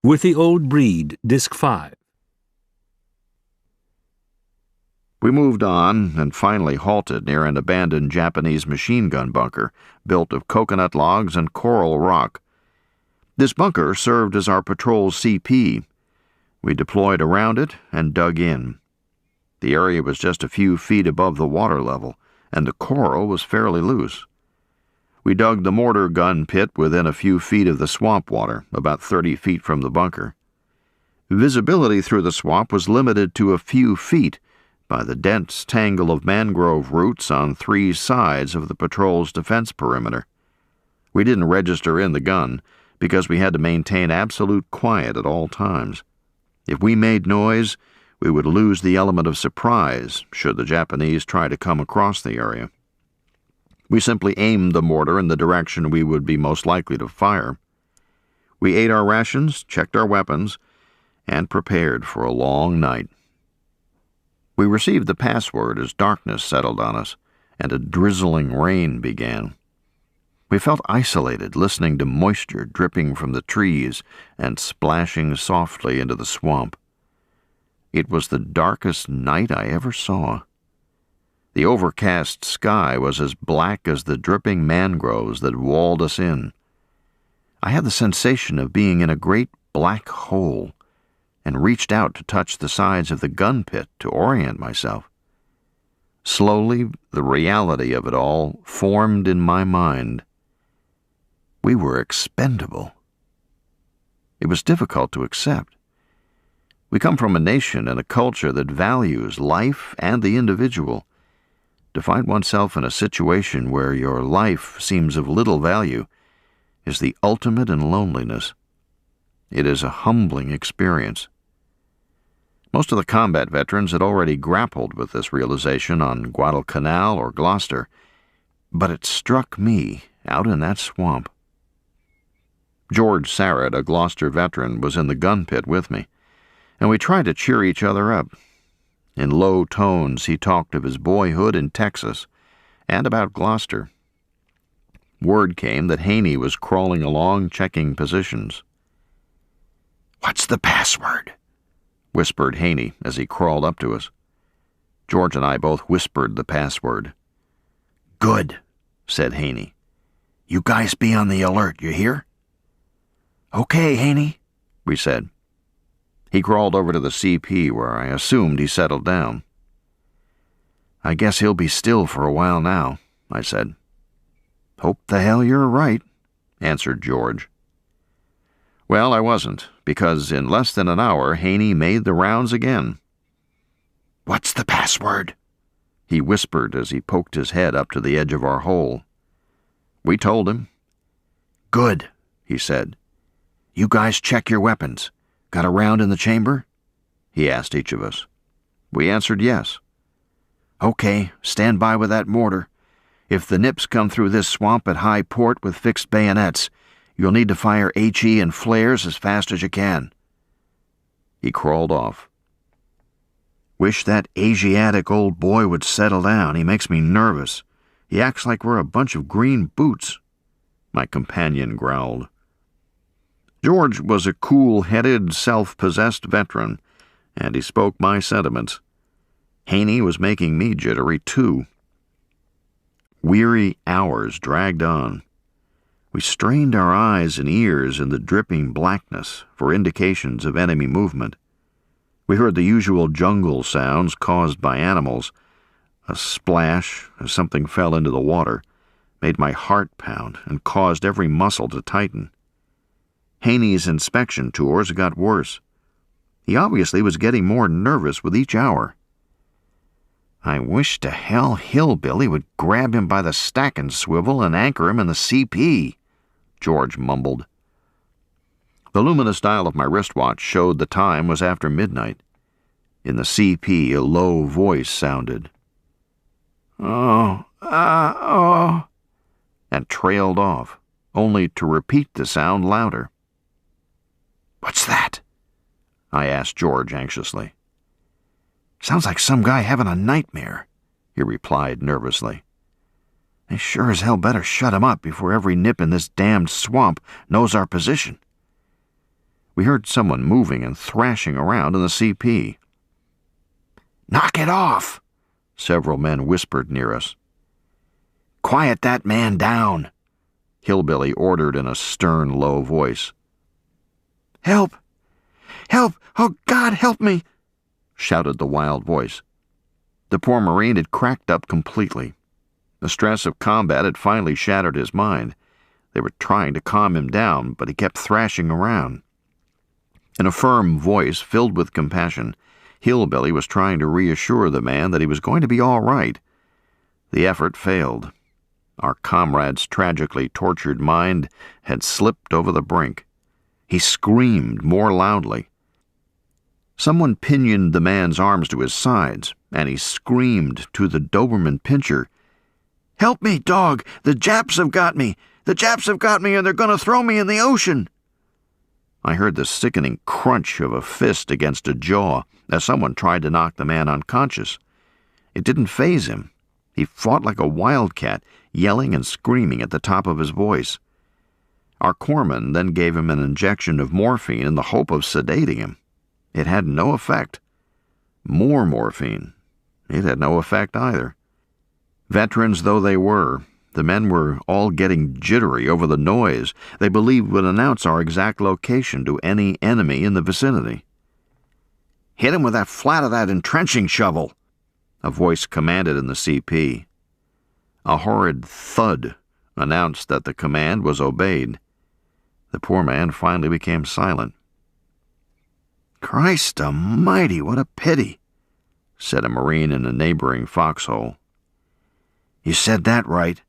With the Old Breed, Disc 5. We moved on and finally halted near an abandoned Japanese machine gun bunker built of coconut logs and coral rock. This bunker served as our patrol CP. We deployed around it and dug in. The area was just a few feet above the water level, and the coral was fairly loose. We dug the mortar gun pit within a few feet of the swamp water, about 30 feet from the bunker. Visibility through the swamp was limited to a few feet by the dense tangle of mangrove roots on 3 sides of the patrol's defense perimeter. We didn't register in the gun because we had to maintain absolute quiet at all times. If we made noise, we would lose the element of surprise should the Japanese try to come across the area. We simply aimed the mortar in the direction we would be most likely to fire. We ate our rations, checked our weapons, and prepared for a long night. We received the password as darkness settled on us and a drizzling rain began. We felt isolated, listening to moisture dripping from the trees and splashing softly into the swamp. It was the darkest night I ever saw. The overcast sky was as black as the dripping mangroves that walled us in. I had the sensation of being in a great black hole, and reached out to touch the sides of the gun pit to orient myself. Slowly, the reality of it all formed in my mind. We were expendable. It was difficult to accept. We come from a nation and a culture that values life and the individual. To find oneself in a situation where your life seems of little value is the ultimate in loneliness. It is a humbling experience. Most of the combat veterans had already grappled with this realization on Guadalcanal or Gloucester, but it struck me out in that swamp. George Sarrett, a Gloucester veteran, was in the gun pit with me, and we tried to cheer each other up. In low tones, he talked of his boyhood in Texas and about Gloucester. Word came that Haney was crawling along, checking positions. "What's the password?" whispered Haney as he crawled up to us. George and I both whispered the password. "Good," said Haney. "You guys be on the alert, you hear?" "Okay, Haney," we said. He crawled over to the CP, where I assumed he settled down. "I guess he'll be still for a while now," I said. "Hope the hell you're right," answered George. Well, I wasn't, because in less than an hour Haney made the rounds again. "What's the password?" he whispered as he poked his head up to the edge of our hole. We told him. "Good," he said. "You guys check your weapons. Got a round in the chamber?" he asked each of us. We answered yes. "Okay, stand by with that mortar. If the nips come through this swamp at high port with fixed bayonets, you'll need to fire HE and flares as fast as you can." He crawled off. "Wish that Asiatic old boy would settle down. He makes me nervous. He acts like we're a bunch of green boots," my companion growled. George was a cool-headed, self-possessed veteran, and he spoke my sentiments. Haney was making me jittery, too. Weary hours dragged on. We strained our eyes and ears in the dripping blackness for indications of enemy movement. We heard the usual jungle sounds caused by animals. A splash, as something fell into the water, made my heart pound and caused every muscle to tighten. Haney's inspection tours got worse. He obviously was getting more nervous with each hour. "I wish to hell Hillbilly would grab him by the stacking swivel and anchor him in the CP," George mumbled. The luminous dial of my wristwatch showed the time was after midnight. In the CP, a low voice sounded. "Oh, and trailed off, only to repeat the sound louder. "What's that?" I asked George anxiously. "Sounds like some guy having a nightmare," he replied nervously. "They sure as hell better shut him up before every nip in this damned swamp knows our position." We heard someone moving and thrashing around in the CP. "Knock it off!" several men whispered near us. "Quiet that man down," Hillbilly ordered in a stern, low voice. "Help! Help! Oh, God, help me!" shouted the wild voice. The poor Marine had cracked up completely. The stress of combat had finally shattered his mind. They were trying to calm him down, but he kept thrashing around. In a firm voice filled with compassion, Hillbilly was trying to reassure the man that he was going to be all right. The effort failed. Our comrade's tragically tortured mind had slipped over the brink. He screamed more loudly. Someone pinioned the man's arms to his sides, and he screamed to the Doberman pinscher, "Help me, dog! The Japs have got me! The Japs have got me, and they're going to throw me in the ocean!" I heard the sickening crunch of a fist against a jaw as someone tried to knock the man unconscious. It didn't faze him. He fought like a wildcat, yelling and screaming at the top of his voice. Our corpsman then gave him an injection of morphine in the hope of sedating him. It had no effect. More morphine. It had no effect either. Veterans though they were, the men were all getting jittery over the noise they believed would announce our exact location to any enemy in the vicinity. "Hit him with that flat of that entrenching shovel," a voice commanded in the CP. A horrid thud announced that the command was obeyed. The poor man finally became silent. "Christ almighty, what a pity," said a Marine in a neighboring foxhole. "You said that right.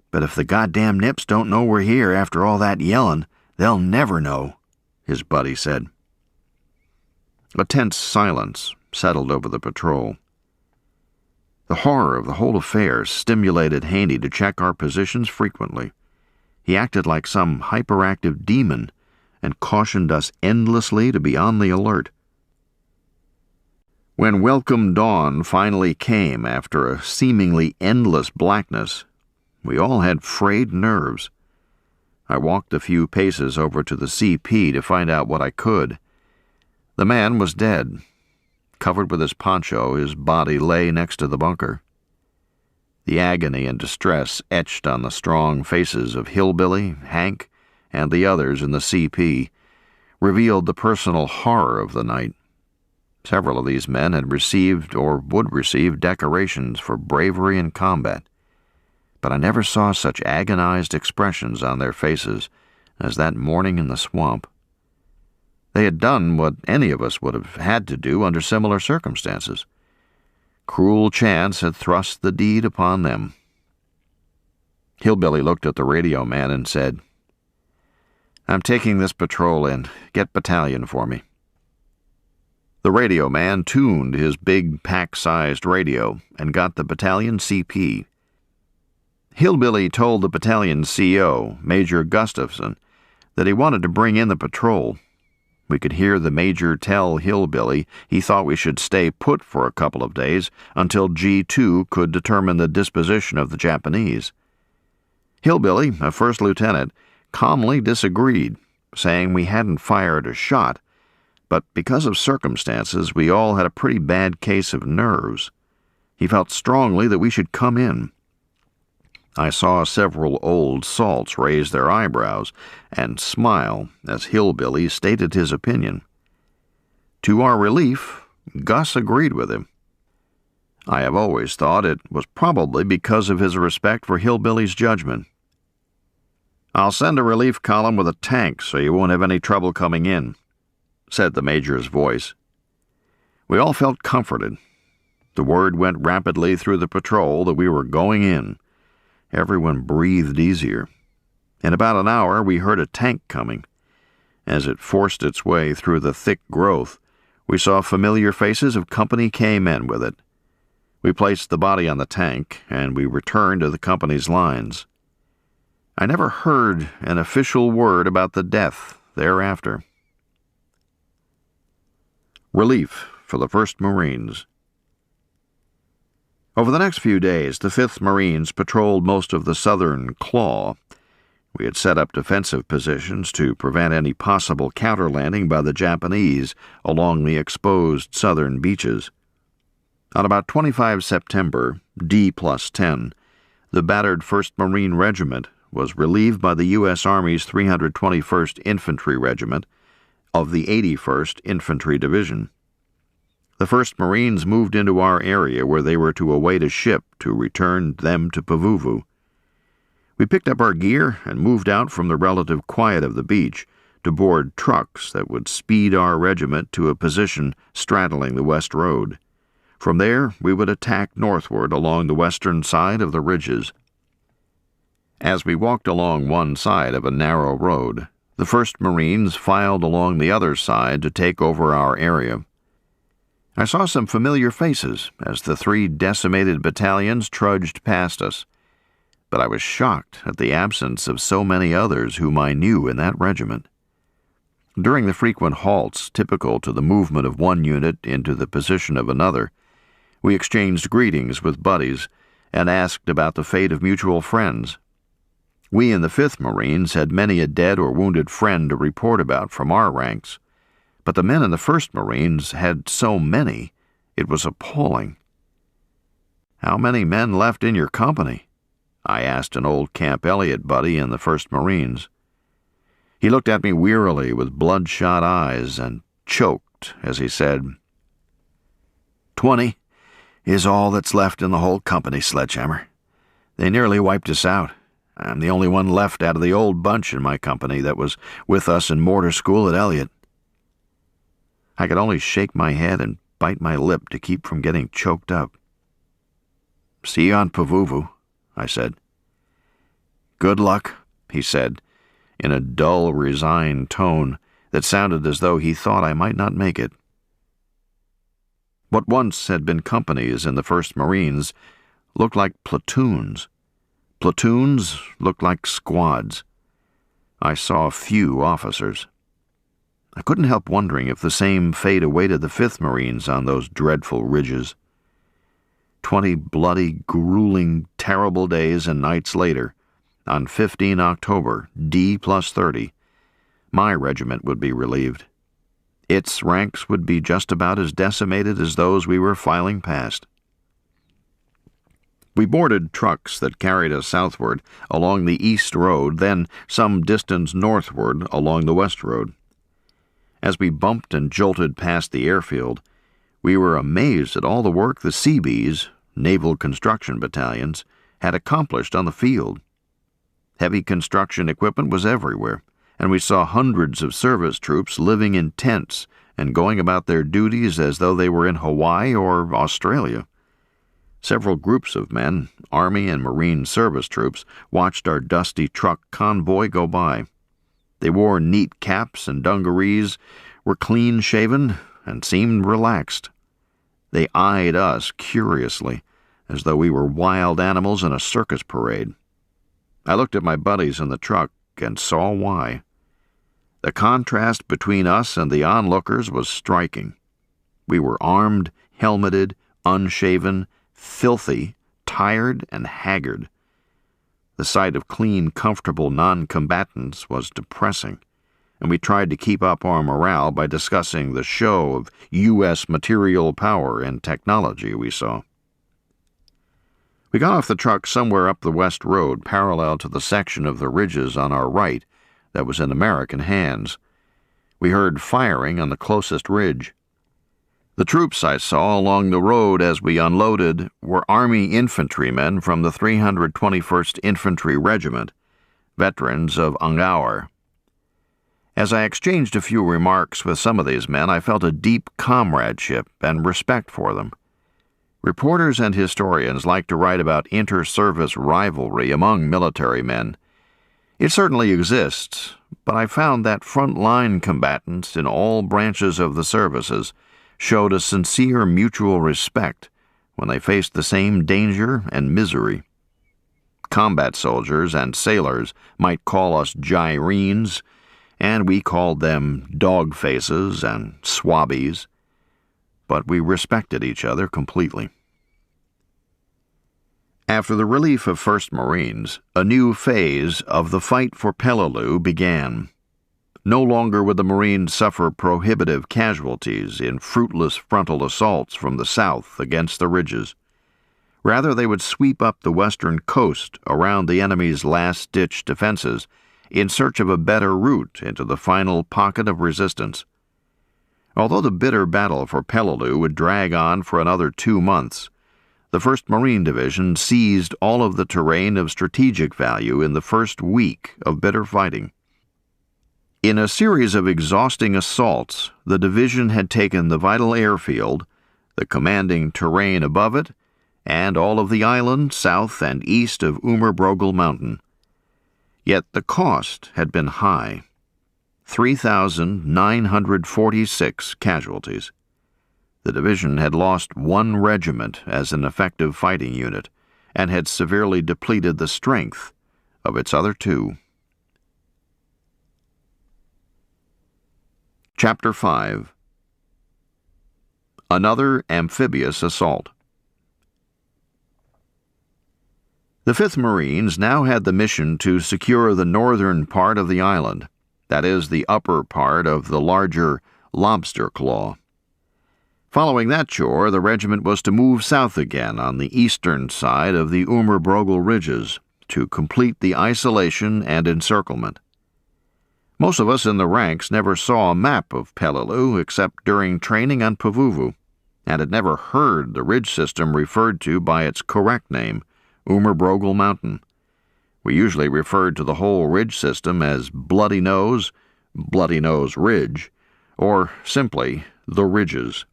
But if the goddamn nips don't know we're here after all that yelling, they'll never know," his buddy said. A tense silence settled over the patrol. The horror of the whole affair stimulated Haney to check our positions frequently. He acted like some hyperactive demon and cautioned us endlessly to be on the alert. When welcome dawn finally came after a seemingly endless blackness, we all had frayed nerves. I walked a few paces over to the CP to find out what I could. The man was dead. Covered with his poncho, his body lay next to the bunker. The agony and distress etched on the strong faces of Hillbilly, Hank, and the others in the CP revealed the personal horror of the night. Several of these men had received or would receive decorations for bravery in combat, but I never saw such agonized expressions on their faces as that morning in the swamp. They had done what any of us would have had to do under similar circumstances. Cruel chance had thrust the deed upon them. Hillbilly looked at the radio man and said, "I'm taking this patrol in. Get battalion for me." The radio man tuned his big pack-sized radio and got the battalion CP. Hillbilly told the battalion CO, Major Gustafson, that he wanted to bring in the patrol. We could hear the major tell Hillbilly he thought we should stay put for a couple of days until G2 could determine the disposition of the Japanese. Hillbilly, a first lieutenant, calmly disagreed, saying we hadn't fired a shot, but because of circumstances we all had a pretty bad case of nerves. He felt strongly that we should come in. I saw several old salts raise their eyebrows and smile as Hillbilly stated his opinion. To our relief, Gus agreed with him. I have always thought it was probably because of his respect for Hillbilly's judgment. "I'll send a relief column with a tank so you won't have any trouble coming in," said the major's voice. We all felt comforted. The word went rapidly through the patrol that we were going in. Everyone breathed easier. In about an hour, we heard a tank coming. As it forced its way through the thick growth, we saw familiar faces of Company K men with it. We placed the body on the tank, and we returned to the company's lines. I never heard an official word about the death thereafter. Relief for the 1st Marines. Over the next few days, the 5th Marines patrolled most of the southern claw. We had set up defensive positions to prevent any possible counterlanding by the Japanese along the exposed southern beaches. On about 25 September, D+10, the battered 1st Marine Regiment was relieved by the U.S. Army's 321st Infantry Regiment of the 81st Infantry Division. The 1st Marines moved into our area where they were to await a ship to return them to Pavuvu. We picked up our gear and moved out from the relative quiet of the beach to board trucks that would speed our regiment to a position straddling the West Road. From there, we would attack northward along the western side of the ridges. As we walked along one side of a narrow road, the 1st Marines filed along the other side to take over our area. I saw some familiar faces as the 3 decimated battalions trudged past us, but I was shocked at the absence of so many others whom I knew in that regiment. During the frequent halts typical to the movement of one unit into the position of another, we exchanged greetings with buddies and asked about the fate of mutual friends. We in the 5th Marines had many a dead or wounded friend to report about from our ranks, but the men in the 1st Marines had so many, it was appalling. "How many men left in your company?" I asked an old Camp Elliott buddy in the 1st Marines. He looked at me wearily with bloodshot eyes and choked as he said, "20 is all that's left in the whole company, Sledgehammer. They nearly wiped us out. I'm the only one left out of the old bunch in my company that was with us in mortar school at Elliott." I could only shake my head and bite my lip to keep from getting choked up. "See you on Pavuvu," I said. "Good luck," he said, in a dull, resigned tone that sounded as though he thought I might not make it. What once had been companies in the 1st Marines looked like platoons. Platoons looked like squads. I saw few officers. I couldn't help wondering if the same fate awaited the 5th Marines on those dreadful ridges. 20 bloody, grueling, terrible days and nights later, on 15 October, D+30, my regiment would be relieved. Its ranks would be just about as decimated as those we were filing past. We boarded trucks that carried us southward along the East Road, then some distance northward along the West Road. As we bumped and jolted past the airfield, we were amazed at all the work the Seabees, Naval Construction Battalions, had accomplished on the field. Heavy construction equipment was everywhere, and we saw hundreds of service troops living in tents and going about their duties as though they were in Hawaii or Australia. Several groups of men, Army and Marine service troops, watched our dusty truck convoy go by. They wore neat caps and dungarees, were clean-shaven, and seemed relaxed. They eyed us curiously, as though we were wild animals in a circus parade. I looked at my buddies in the truck and saw why. The contrast between us and the onlookers was striking. We were armed, helmeted, unshaven, filthy, tired, and haggard. The sight of clean, comfortable non-combatants was depressing, and we tried to keep up our morale by discussing the show of U.S. material power and technology we saw. We got off the truck somewhere up the West Road, parallel to the section of the ridges on our right that was in American hands. We heard firing on the closest ridge. The troops I saw along the road as we unloaded were Army infantrymen from the 321st Infantry Regiment, veterans of Angaur. As I exchanged a few remarks with some of these men, I felt a deep comradeship and respect for them. Reporters and historians like to write about inter-service rivalry among military men. It certainly exists, but I found that front-line combatants in all branches of the services showed a sincere mutual respect when they faced the same danger and misery. Combat soldiers and sailors might call us gyrenes, and we called them dog-faces and swabbies, but we respected each other completely. After the relief of 1st Marines, a new phase of the fight for Peleliu began. No longer would the Marines suffer prohibitive casualties in fruitless frontal assaults from the south against the ridges. Rather, they would sweep up the western coast around the enemy's last-ditch defenses in search of a better route into the final pocket of resistance. Although the bitter battle for Peleliu would drag on for another 2 months, the 1st Marine Division seized all of the terrain of strategic value in the first week of bitter fighting. In a series of exhausting assaults, the division had taken the vital airfield, the commanding terrain above it, and all of the island south and east of Ummerbrogel Mountain. Yet the cost had been high. 3,946 casualties. The division had lost 1 regiment as an effective fighting unit and had severely depleted the strength of its other 2. Chapter 5. Another amphibious assault. The 5th Marines now had the mission to secure the northern part of the island, that is, the upper part of the larger Lobster Claw. Following that chore, the regiment was to move south again on the eastern side of the Ummerbrogel ridges to complete the isolation and encirclement. Most of us in the ranks never saw a map of Peleliu except during training on Pavuvu, and had never heard the ridge system referred to by its correct name, Ummerbrogel Mountain. We usually referred to the whole ridge system as Bloody Nose Ridge, or simply the Ridges.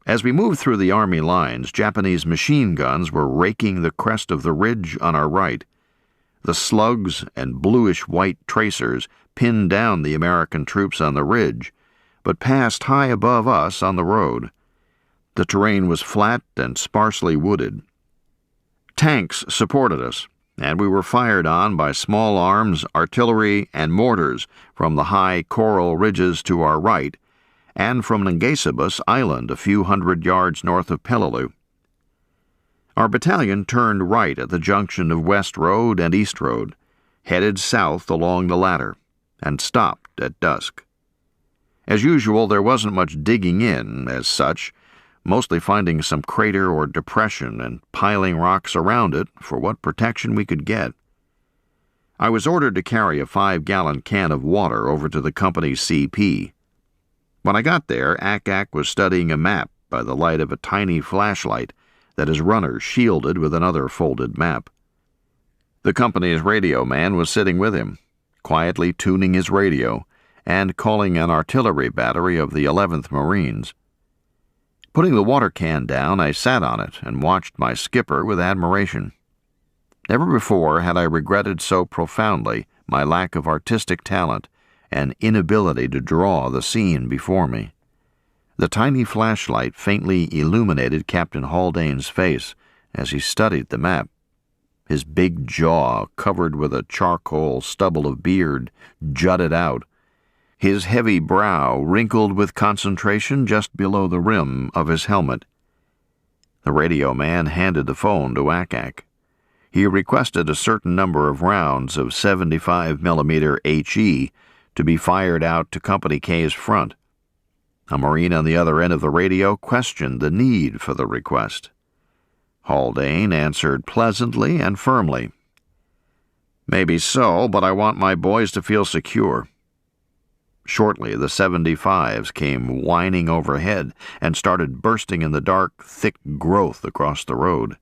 As we moved through the Army lines, Japanese machine guns were raking the crest of the ridge on our right. The slugs and bluish-white tracers pinned down the American troops on the ridge, but passed high above us on the road. The terrain was flat and sparsely wooded. Tanks supported us, and we were fired on by small arms, artillery, and mortars from the high coral ridges to our right, and from Ngesabus Island a few hundred yards north of Peleliu. Our battalion turned right at the junction of West Road and East Road, headed south along the latter, and stopped at dusk. As usual, there wasn't much digging in as such, mostly finding some crater or depression and piling rocks around it for what protection we could get. I was ordered to carry a 5-gallon can of water over to the company's CP. When I got there, Ak was studying a map by the light of a tiny flashlight that his runner shielded with another folded map. The company's radio man was sitting with him, quietly tuning his radio and calling an artillery battery of the 11th Marines. Putting the water can down, I sat on it and watched my skipper with admiration. Never before had I regretted so profoundly my lack of artistic talent and inability to draw the scene before me. The tiny flashlight faintly illuminated Captain Haldane's face as he studied the map. His big jaw, covered with a charcoal stubble of beard, jutted out, his heavy brow wrinkled with concentration just below the rim of his helmet. The radio man handed the phone to Ak. He requested a certain number of rounds of 75mm HE to be fired out to Company K's front. A Marine on the other end of the radio questioned the need for the request. Haldane answered pleasantly and firmly, "Maybe so, but I want my boys to feel secure." Shortly, the 75s came whining overhead and started bursting in the dark, thick growth across the road.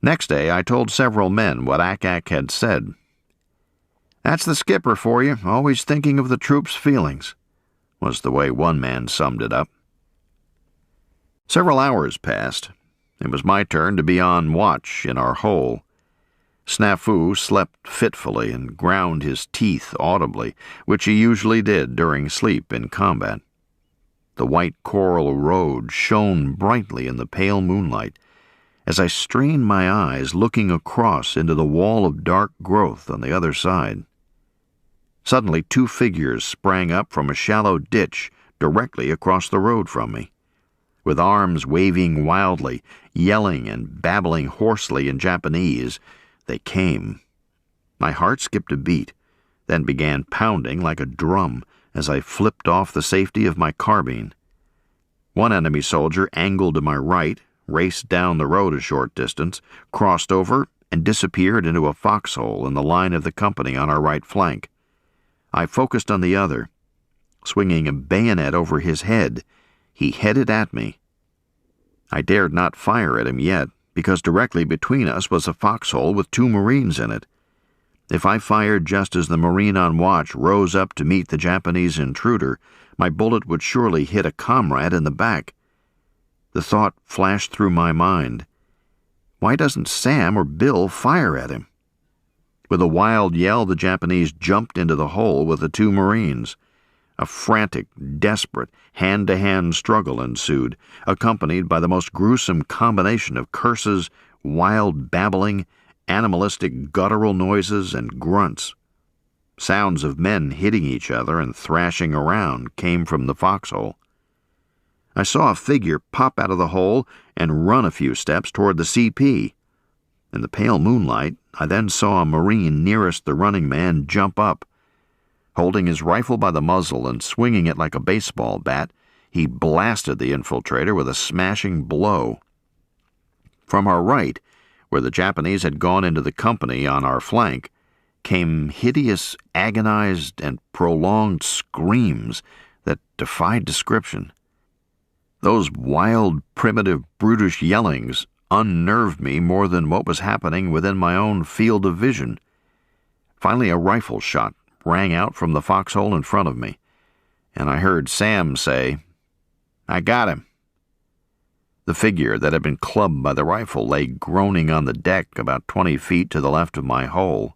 Next day, I told several men what Ak had said. "That's the skipper for you, always thinking of the troops' feelings," was the way one man summed it up. Several hours passed. It was my turn to be on watch in our hole. Snafu slept fitfully and ground his teeth audibly, which he usually did during sleep in combat. The white coral road shone brightly in the pale moonlight as I strained my eyes looking across into the wall of dark growth on the other side. Suddenly 2 figures sprang up from a shallow ditch directly across the road from me. With arms waving wildly, yelling and babbling hoarsely in Japanese, they came. My heart skipped a beat, then began pounding like a drum as I flipped off the safety of my carbine. One enemy soldier angled to my right, raced down the road a short distance, crossed over, and disappeared into a foxhole in the line of the company on our right flank. I focused on the other. Swinging a bayonet over his head, he headed at me. I dared not fire at him yet, because directly between us was a foxhole with 2 Marines in it. If I fired just as the Marine on watch rose up to meet the Japanese intruder, my bullet would surely hit a comrade in the back. The thought flashed through my mind. Why doesn't Sam or Bill fire at him? With a wild yell, the Japanese jumped into the hole with the 2 Marines. A frantic, desperate, hand-to-hand struggle ensued, accompanied by the most gruesome combination of curses, wild babbling, animalistic guttural noises, and grunts. Sounds of men hitting each other and thrashing around came from the foxhole. I saw a figure pop out of the hole and run a few steps toward the CP. In the pale moonlight, I then saw a Marine nearest the running man jump up. Holding his rifle by the muzzle and swinging it like a baseball bat, he blasted the infiltrator with a smashing blow. From our right, where the Japanese had gone into the company on our flank, came hideous, agonized, and prolonged screams that defied description. Those wild, primitive, brutish yellings unnerved me more than what was happening within my own field of vision. Finally, a rifle shot rang out from the foxhole in front of me, and I heard Sam say, "I got him." The figure that had been clubbed by the rifle lay groaning on the deck about 20 feet to the left of my hole.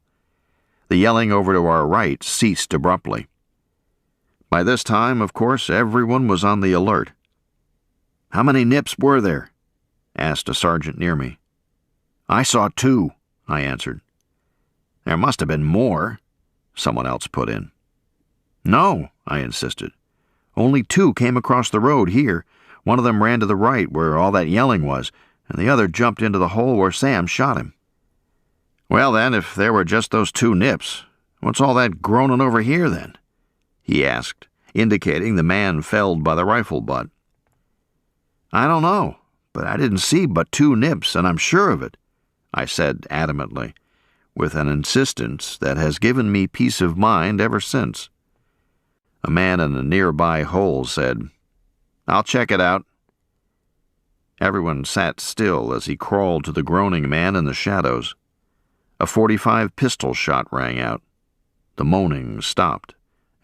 The yelling over to our right ceased abruptly. By this time, of course, everyone was on the alert. "How many Nips were there?" asked a sergeant near me. "I saw 2, I answered. "There must have been more," someone else put in. "No," I insisted. "Only 2 came across the road here. One of them ran to the right where all that yelling was, and the other jumped into the hole where Sam shot him." "Well then, if there were just those 2 Nips, what's all that groaning over here then?" he asked, indicating the man felled by the rifle butt. "I don't know, but I didn't see but 2 Nips, and I'm sure of it," I said adamantly, with an insistence that has given me peace of mind ever since. A man in a nearby hole said, "I'll check it out." Everyone sat still as he crawled to the groaning man in the shadows. A .45 pistol shot rang out. The moaning stopped,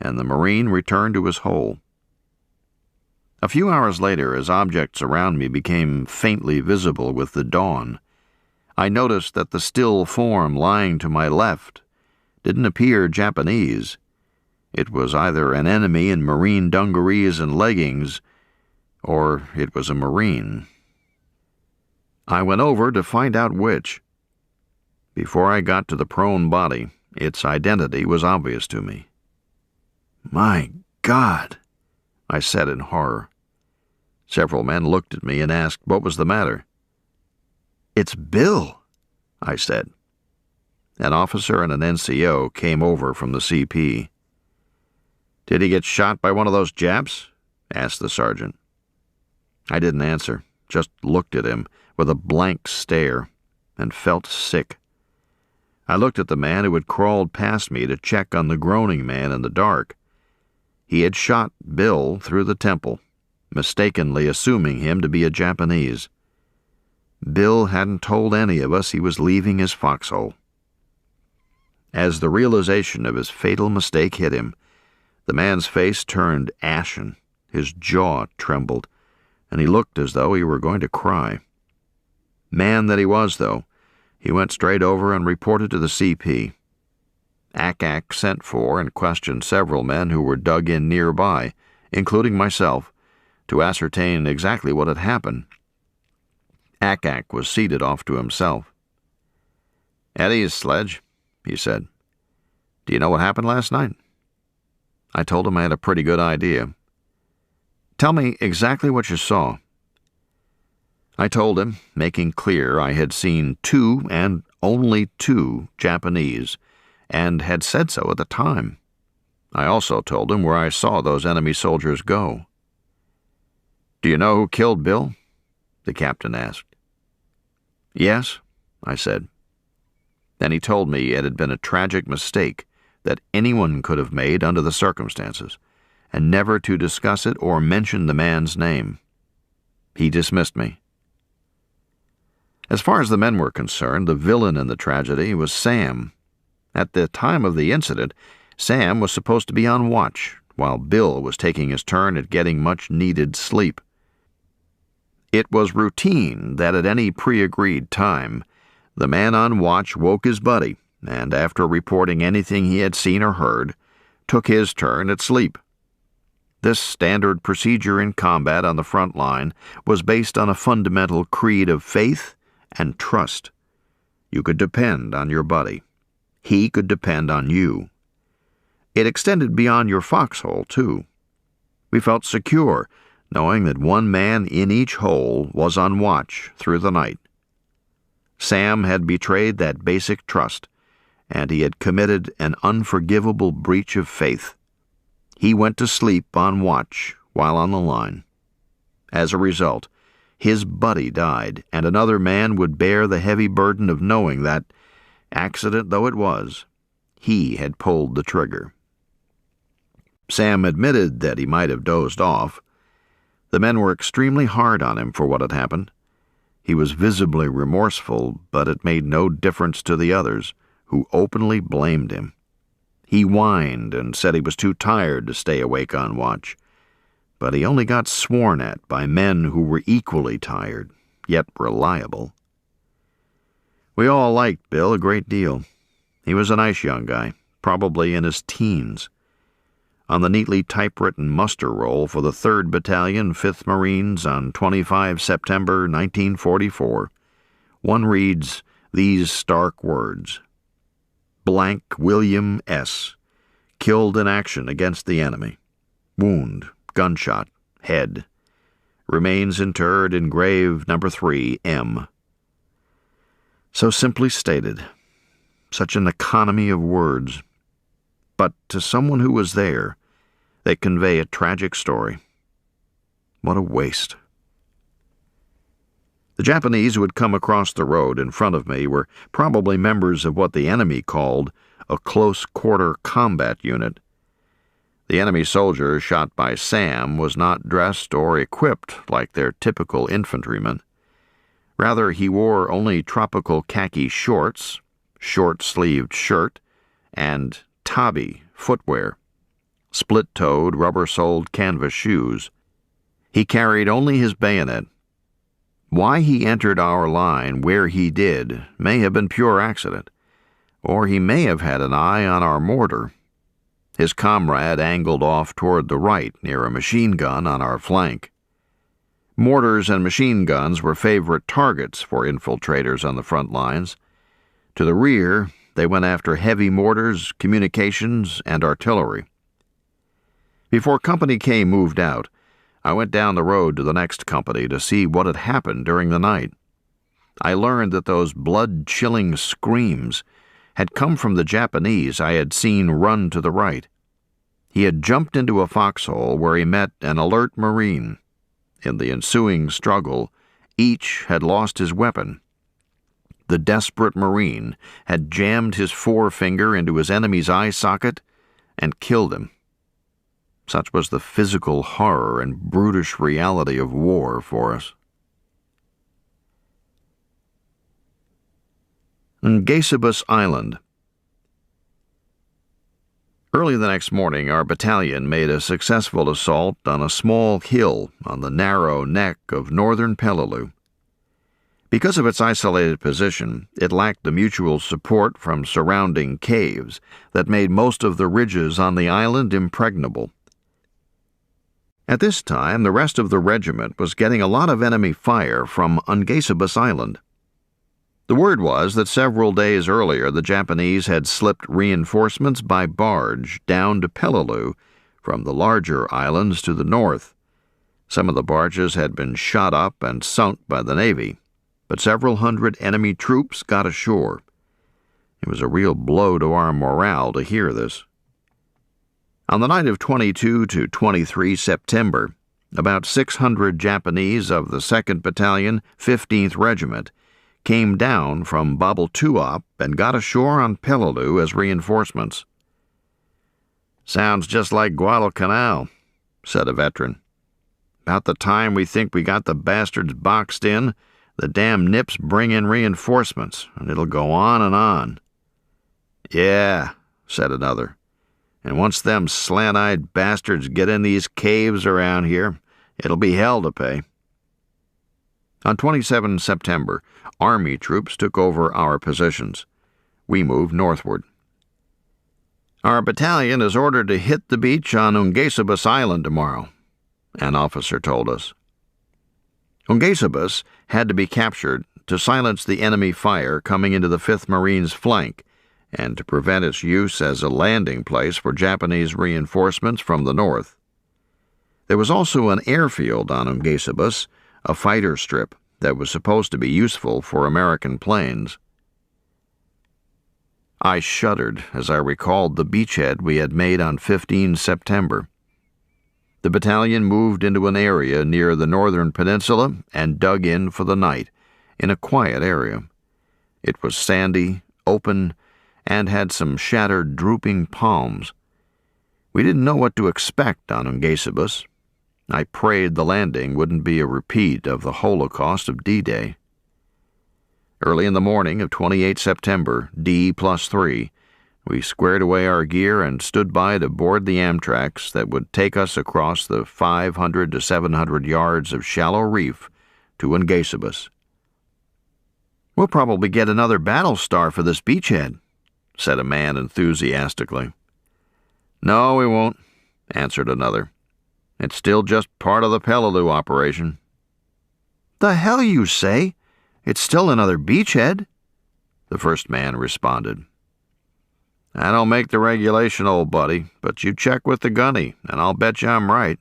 and the Marine returned to his hole. A few hours later, as objects around me became faintly visible with the dawn, I noticed that the still form lying to my left didn't appear Japanese. It was either an enemy in Marine dungarees and leggings, or it was a Marine. I went over to find out which. Before I got to the prone body, its identity was obvious to me. "My God," I said in horror. Several men looked at me and asked what was the matter. "It's Bill," I said. An officer and an NCO came over from the CP. "Did he get shot by one of those Japs?" asked the sergeant. I didn't answer, just looked at him with a blank stare, and felt sick. I looked at the man who had crawled past me to check on the groaning man in the dark. He had shot Bill through the temple, mistakenly assuming him to be a Japanese. Bill hadn't told any of us he was leaving his foxhole. As the realization of his fatal mistake hit him, the man's face turned ashen, his jaw trembled, and he looked as though he were going to cry. Man that he was, though, he went straight over and reported to the CP. ACAC sent for and questioned several men who were dug in nearby, including myself, to ascertain exactly what had happened. ACAC was seated off to himself. "At ease, Sledge," he said. "Do you know what happened last night?" I told him I had a pretty good idea. "Tell me exactly what you saw." I told him, making clear I had seen 2 and only 2 Japanese, and had said so at the time. I also told him where I saw those enemy soldiers go. "Do you know who killed Bill?" the captain asked. "Yes," I said. Then he told me it had been a tragic mistake that anyone could have made under the circumstances, and never to discuss it or mention the man's name. He dismissed me. As far as the men were concerned, the villain in the tragedy was Sam. At the time of the incident, Sam was supposed to be on watch, while Bill was taking his turn at getting much-needed sleep. It was routine that at any pre-agreed time, the man on watch woke his buddy, and after reporting anything he had seen or heard, took his turn at sleep. This standard procedure in combat on the front line was based on a fundamental creed of faith and trust. You could depend on your buddy. He could depend on you. It extended beyond your foxhole, too. We felt secure, knowing that one man in each hole was on watch through the night. Sam had betrayed that basic trust, and he had committed an unforgivable breach of faith. He went to sleep on watch while on the line. As a result, his buddy died, and another man would bear the heavy burden of knowing that, accident though it was, he had pulled the trigger. Sam admitted that he might have dozed off. The men were extremely hard on him for what had happened. He was visibly remorseful, but it made no difference to the others, who openly blamed him. He whined and said he was too tired to stay awake on watch, but he only got sworn at by men who were equally tired, yet reliable. We all liked Bill a great deal. He was a nice young guy, probably in his teens. On the neatly typewritten muster roll for the 3rd Battalion, 5th Marines on 25 September 1944, one reads these stark words: Blank William S., killed in action against the enemy. Wound, gunshot, head. Remains interred in grave number 3, M. So simply stated. Such an economy of words. But to someone who was there, they convey a tragic story. What a waste. The Japanese who had come across the road in front of me were probably members of what the enemy called a close-quarter combat unit. The enemy soldier shot by Sam was not dressed or equipped like their typical infantryman. Rather, he wore only tropical khaki shorts, short-sleeved shirt, and tabi footwear, split-toed, rubber-soled canvas shoes. He carried only his bayonet. Why he entered our line where he did may have been pure accident, or he may have had an eye on our mortar. His comrade angled off toward the right near a machine gun on our flank. Mortars and machine guns were favorite targets for infiltrators on the front lines. To the rear, they went after heavy mortars, communications, and artillery. Before Company K moved out, I went down the road to the next company to see what had happened during the night. I learned that those blood-chilling screams had come from the Japanese I had seen run to the right. He had jumped into a foxhole where he met an alert Marine. In the ensuing struggle, each had lost his weapon. The desperate Marine had jammed his forefinger into his enemy's eye socket and killed him. Such was the physical horror and brutish reality of war for us. Ngaysabus Island. Early the next morning, our battalion made a successful assault on a small hill on the narrow neck of northern Peleliu. Because of its isolated position, it lacked the mutual support from surrounding caves that made most of the ridges on the island impregnable. At this time, the rest of the regiment was getting a lot of enemy fire from Ngaysabus Island. The word was that several days earlier the Japanese had slipped reinforcements by barge down to Peleliu from the larger islands to the north. Some of the barges had been shot up and sunk by the Navy, but several hundred enemy troops got ashore. It was a real blow to our morale to hear this. On the night of 22 to 23 September, about 600 Japanese of the 2nd Battalion, 15th Regiment came down from Babel Tuop and got ashore on Peleliu as reinforcements. "Sounds just like Guadalcanal," said a veteran. "About the time we think we got the bastards boxed in, the damn nips bring in reinforcements, and it'll go on and on." "Yeah," said another. "And once them slant-eyed bastards get in these caves around here, it'll be hell to pay." On 27 September, Army troops took over our positions. We moved northward. "Our battalion is ordered to hit the beach on Ungesabus Island tomorrow," an officer told us. Ungesabus had to be captured to silence the enemy fire coming into the 5th Marine's flank and to prevent its use as a landing place for Japanese reinforcements from the north. There was also an airfield on Ungesabus, a fighter strip that was supposed to be useful for American planes. I shuddered as I recalled the beachhead we had made on 15 September. The battalion moved into an area near the northern peninsula and dug in for the night, in a quiet area. It was sandy, open, and had some shattered, drooping palms. We didn't know what to expect on Ungesabus. I prayed the landing wouldn't be a repeat of the Holocaust of D-Day. Early in the morning of 28 September, D+3, we squared away our gear and stood by to board the Amtraks that would take us across the 500 to 700 yards of shallow reef to Ungesabus. "We'll probably get another battle star for this beachhead," said a man enthusiastically. "No, we won't," answered another. "It's still just part of the Peleliu operation." "The hell you say? It's still another beachhead," the first man responded. "I don't make the regulation, old buddy, but you check with the gunny, and I'll bet you I'm right."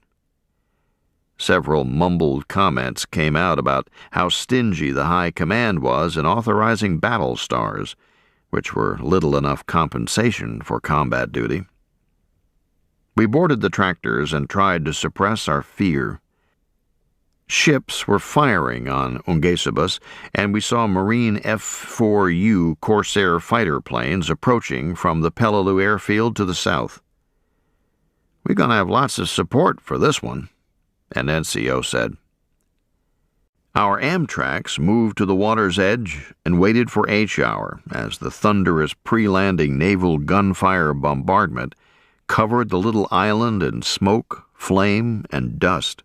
Several mumbled comments came out about how stingy the high command was in authorizing battle stars, which were little enough compensation for combat duty. We boarded the tractors and tried to suppress our fear. Ships were firing on Ungesabus, and we saw Marine F-4U Corsair fighter planes approaching from the Peleliu airfield to the south. "We're going to have lots of support for this one," an NCO said. Our Amtraks moved to the water's edge and waited for H-hour as the thunderous pre-landing naval gunfire bombardment covered the little island in smoke, flame, and dust.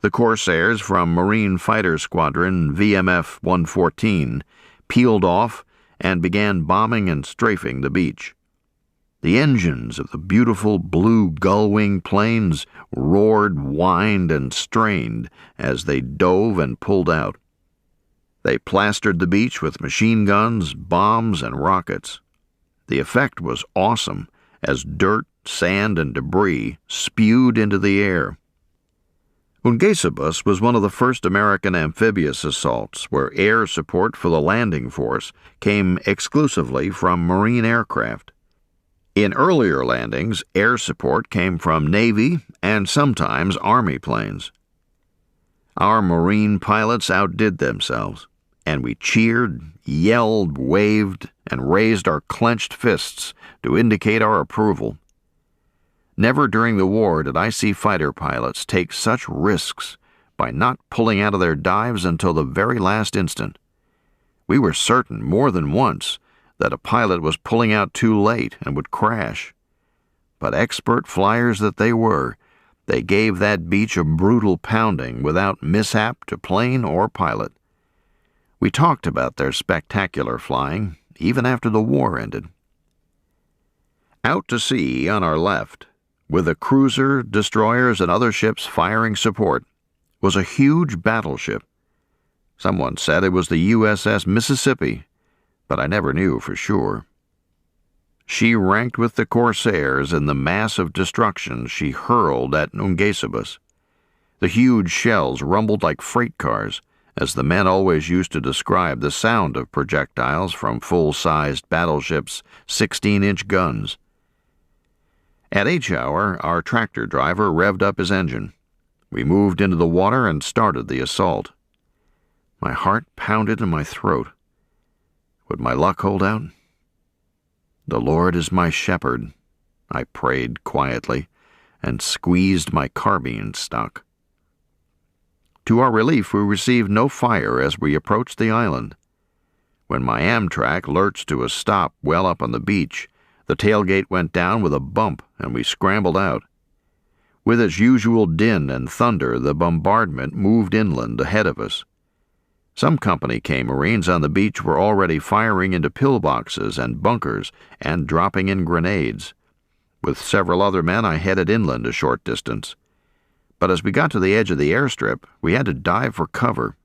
The Corsairs from Marine Fighter Squadron VMF 114 peeled off and began bombing and strafing the beach. The engines of the beautiful blue gull-wing planes roared, whined, and strained as they dove and pulled out. They plastered the beach with machine guns, bombs, and rockets. The effect was awesome as dirt, sand, and debris spewed into the air. Ungesabus was one of the first American amphibious assaults where air support for the landing force came exclusively from Marine aircraft. In earlier landings, air support came from Navy and sometimes Army planes. Our Marine pilots outdid themselves, and we cheered, yelled, waved, and raised our clenched fists to indicate our approval. Never during the war did I see fighter pilots take such risks by not pulling out of their dives until the very last instant. We were certain more than once that a pilot was pulling out too late and would crash. But expert flyers that they were, they gave that beach a brutal pounding without mishap to plane or pilot. We talked about their spectacular flying even after the war ended. Out to sea on our left, with a cruiser, destroyers, and other ships firing support, was a huge battleship. Someone said it was the USS Mississippi, but I never knew for sure. She ranked with the Corsairs in the mass of destruction she hurled at Ungesabus. The huge shells rumbled like freight cars, as the men always used to describe the sound of projectiles from full-sized battleships' 16-inch guns. At H hour, our tractor driver revved up his engine. We moved into the water and started the assault. My heart pounded in my throat. Would my luck hold out? "The Lord is my shepherd," I prayed quietly, and squeezed my carbine stock. To our relief, we received no fire as we approached the island. When my Amtrak lurched to a stop well up on the beach, the tailgate went down with a bump and we scrambled out. With its usual din and thunder, the bombardment moved inland ahead of us. Some company K Marines on the beach were already firing into pillboxes and bunkers and dropping in grenades. With several other men, I headed inland a short distance. But as we got to the edge of the airstrip, we had to dive for cover.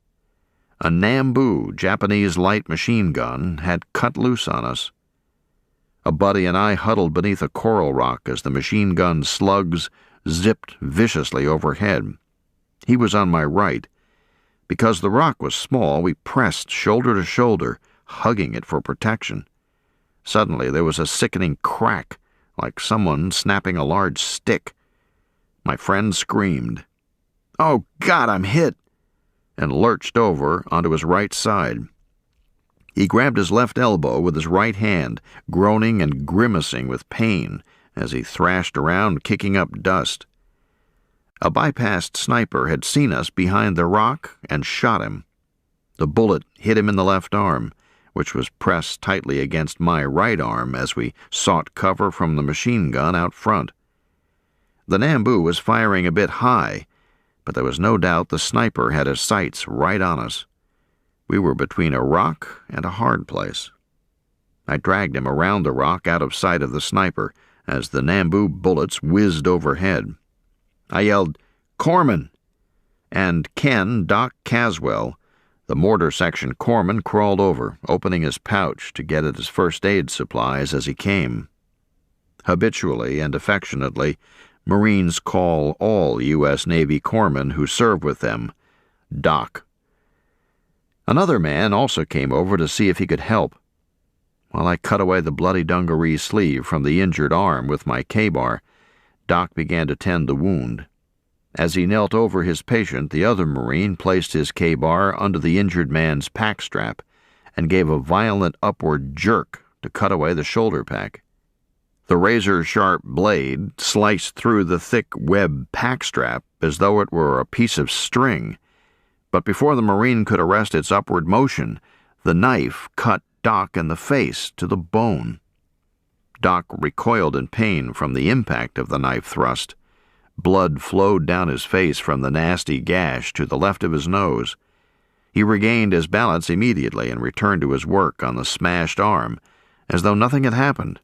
A Nambu Japanese light machine gun had cut loose on us. A buddy and I huddled beneath a coral rock as the machine gun slugs zipped viciously overhead. He was on my right. Because the rock was small, we pressed shoulder to shoulder, hugging it for protection. Suddenly there was a sickening crack, like someone snapping a large stick. My friend screamed, "Oh, God, I'm hit!" and lurched over onto his right side. He grabbed his left elbow with his right hand, groaning and grimacing with pain as he thrashed around, kicking up dust. A bypassed sniper had seen us behind the rock and shot him. The bullet hit him in the left arm, which was pressed tightly against my right arm as we sought cover from the machine gun out front. The Nambu was firing a bit high, but there was no doubt the sniper had his sights right on us. We were between a rock and a hard place. I dragged him around the rock out of sight of the sniper as the Nambu bullets whizzed overhead. I yelled, "Corpsman!" And Ken Doc Caswell, the mortar section corpsman, crawled over, opening his pouch to get at his first aid supplies as he came. Habitually and affectionately, Marines call all U.S. Navy corpsmen who serve with them Doc. Another man also came over to see if he could help. While I cut away the bloody dungaree sleeve from the injured arm with my K-bar, Doc began to tend the wound. As he knelt over his patient, the other Marine placed his K-bar under the injured man's pack strap and gave a violent upward jerk to cut away the shoulder pack. The razor-sharp blade sliced through the thick web pack strap as though it were a piece of string, but before the Marine could arrest its upward motion, the knife cut Doc in the face to the bone. Doc recoiled in pain from the impact of the knife thrust. Blood flowed down his face from the nasty gash to the left of his nose. He regained his balance immediately and returned to his work on the smashed arm, as though nothing had happened.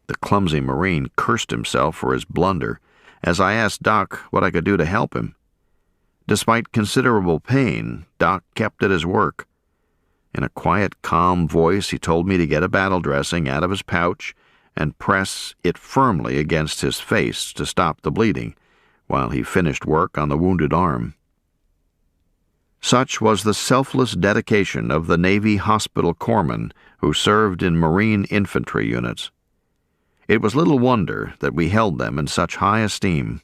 The clumsy Marine cursed himself for his blunder, as I asked Doc what I could do to help him. Despite considerable pain, Doc kept at his work. In a quiet, calm voice, he told me to get a battle dressing out of his pouch and press it firmly against his face to stop the bleeding, while he finished work on the wounded arm. Such was the selfless dedication of the Navy hospital corpsmen who served in Marine infantry units. It was little wonder that we held them in such high esteem.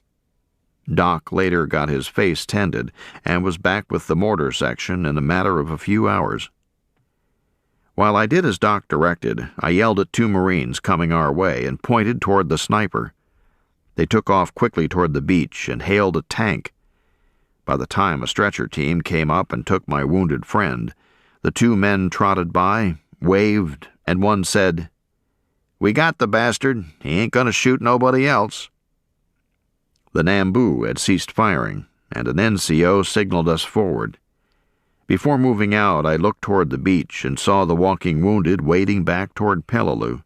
Doc later got his face tended and was back with the mortar section in a matter of a few hours. While I did as Doc directed, I yelled at two Marines coming our way and pointed toward the sniper. They took off quickly toward the beach and hailed a tank. By the time a stretcher team came up and took my wounded friend, the two men trotted by, waved, and one said, "We got the bastard. He ain't gonna shoot nobody else." The Nambu had ceased firing, and an NCO signaled us forward. Before moving out, I looked toward the beach and saw the walking wounded wading back toward Peleliu.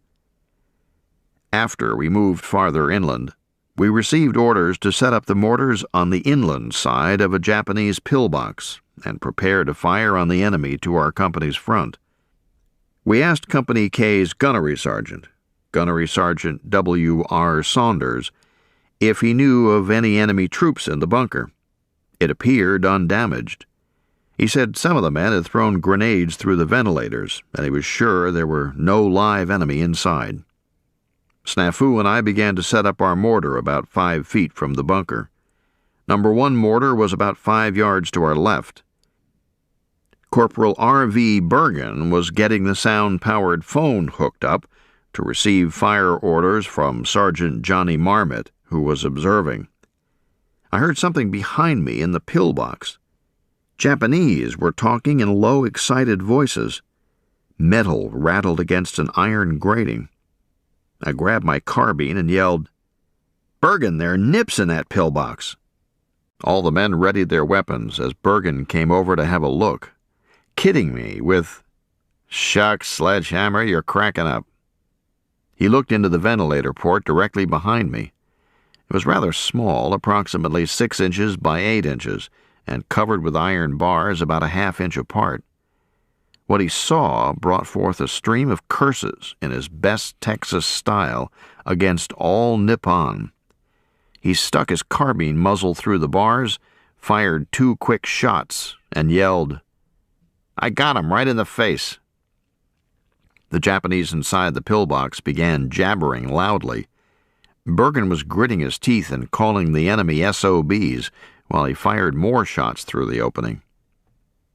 After we moved farther inland, we received orders to set up the mortars on the inland side of a Japanese pillbox and prepare to fire on the enemy to our company's front. We asked Company K's Gunnery Sergeant W.R. Saunders, if he knew of any enemy troops in the bunker. It appeared undamaged. He said some of the men had thrown grenades through the ventilators, and he was sure there were no live enemy inside. Snafu and I began to set up our mortar about 5 feet from the bunker. Number 1 mortar was about 5 yards to our left. Corporal R.V. Bergen was getting the sound-powered phone hooked up to receive fire orders from Sergeant Johnny Marmot, who was observing. I heard something behind me in the pillbox. Japanese were talking in low, excited voices. Metal rattled against an iron grating. I grabbed my carbine and yelled, "Bergen, there are nips in that pillbox." All the men readied their weapons as Bergen came over to have a look, kidding me with, "Shucks, Sledgehammer, you're cracking up." He looked into the ventilator port directly behind me. It was rather small, approximately 6 inches by 8 inches, and covered with iron bars about a half-inch apart. What he saw brought forth a stream of curses in his best Texas style against all Nippon. He stuck his carbine muzzle through the bars, fired 2 quick shots, and yelled, "I got him right in the face." The Japanese inside the pillbox began jabbering loudly. Bergen was gritting his teeth and calling the enemy SOBs while he fired more shots through the opening.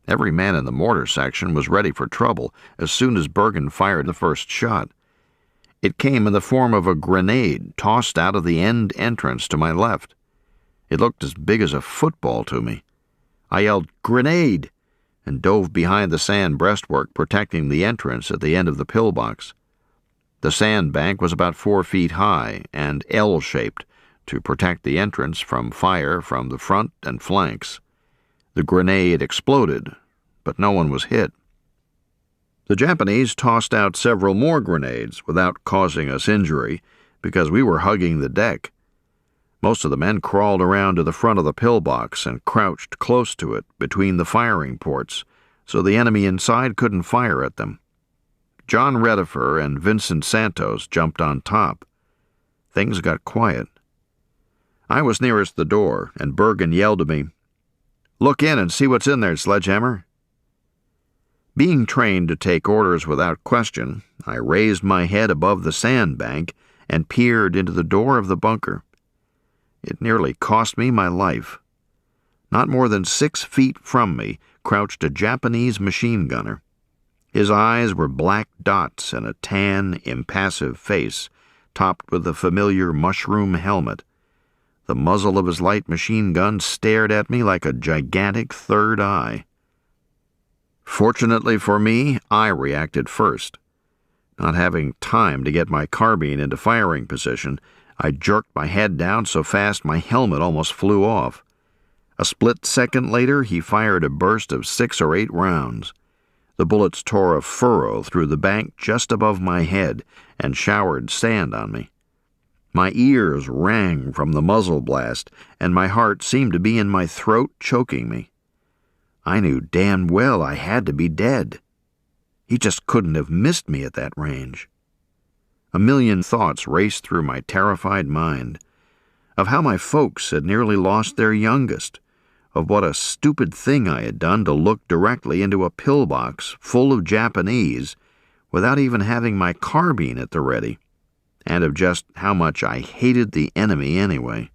Every man in the mortar section was ready for trouble as soon as Bergen fired the first shot. It came in the form of a grenade tossed out of the end entrance to my left. It looked as big as a football to me. I yelled, "Grenade!" and dove behind the sand breastwork protecting the entrance at the end of the pillbox. The sand bank was about 4 feet high and L-shaped to protect the entrance from fire from the front and flanks. The grenade exploded, but no one was hit. The Japanese tossed out several more grenades without causing us injury because we were hugging the deck. Most of the men crawled around to the front of the pillbox and crouched close to it between the firing ports so the enemy inside couldn't fire at them. John Redifer and Vincent Santos jumped on top. Things got quiet. I was nearest the door, and Bergen yelled at me, "Look in and see what's in there, Sledgehammer." Being trained to take orders without question, I raised my head above the sandbank and peered into the door of the bunker. It nearly cost me my life. Not more than 6 feet from me crouched a Japanese machine gunner. His eyes were black dots in a tan, impassive face, topped with a familiar mushroom helmet. The muzzle of his light machine gun stared at me like a gigantic third eye. Fortunately for me, I reacted first. Not having time to get my carbine into firing position, I jerked my head down so fast my helmet almost flew off. A split second later, he fired a burst of 6 or 8 rounds. The bullets tore a furrow through the bank just above my head and showered sand on me. My ears rang from the muzzle blast, and my heart seemed to be in my throat, choking me. I knew damn well I had to be dead. He just couldn't have missed me at that range. A million thoughts raced through my terrified mind, of how my folks had nearly lost their youngest, of what a stupid thing I had done to look directly into a pillbox full of Japanese without even having my carbine at the ready, and of just how much I hated the enemy anyway.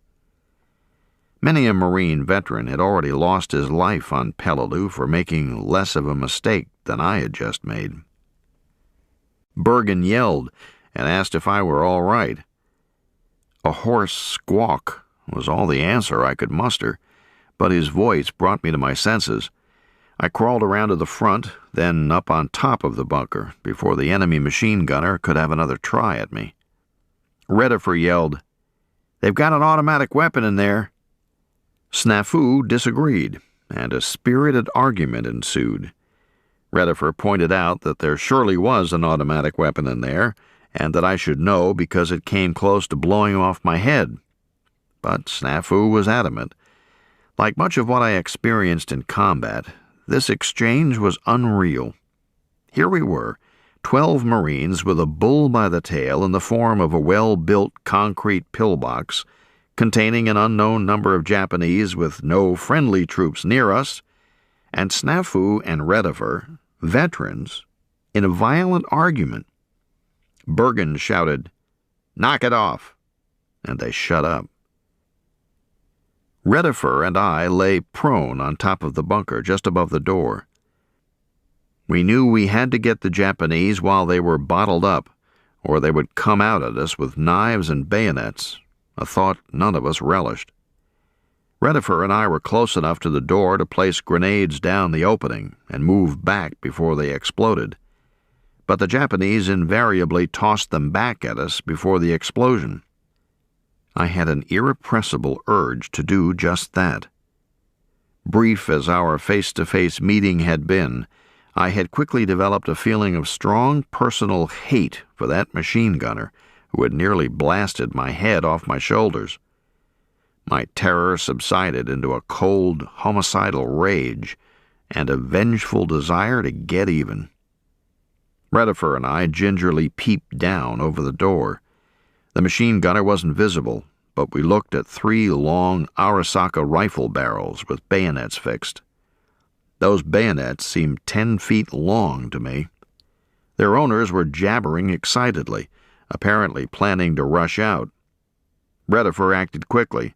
Many a Marine veteran had already lost his life on Peleliu for making less of a mistake than I had just made. Bergen yelled and asked if I were all right. A hoarse squawk was all the answer I could muster, but his voice brought me to my senses. I crawled around to the front, then up on top of the bunker, before the enemy machine gunner could have another try at me. Redifer yelled, "They've got an automatic weapon in there." Snafu disagreed, and a spirited argument ensued. Redifer pointed out that there surely was an automatic weapon in there, and that I should know because it came close to blowing off my head. But Snafu was adamant. Like much of what I experienced in combat, this exchange was unreal. Here we were, 12 Marines with a bull by the tail in the form of a well-built concrete pillbox, containing an unknown number of Japanese with no friendly troops near us, and Snafu and Redifer, veterans, in a violent argument. Bergen shouted, "Knock it off," and they shut up. Redifer and I lay prone on top of the bunker just above the door. We knew we had to get the Japanese while they were bottled up, or they would come out at us with knives and bayonets, a thought none of us relished. Redifer and I were close enough to the door to place grenades down the opening and move back before they exploded, but the Japanese invariably tossed them back at us before the explosion. I had an irrepressible urge to do just that. Brief as our face-to-face meeting had been, I had quickly developed a feeling of strong personal hate for that machine gunner who had nearly blasted my head off my shoulders. My terror subsided into a cold, homicidal rage and a vengeful desire to get even. Redifer and I gingerly peeped down over the door. The machine gunner wasn't visible, but we looked at 3 long Arisaka rifle barrels with bayonets fixed. Those bayonets seemed 10 feet long to me. Their owners were jabbering excitedly, apparently planning to rush out. Redifer acted quickly.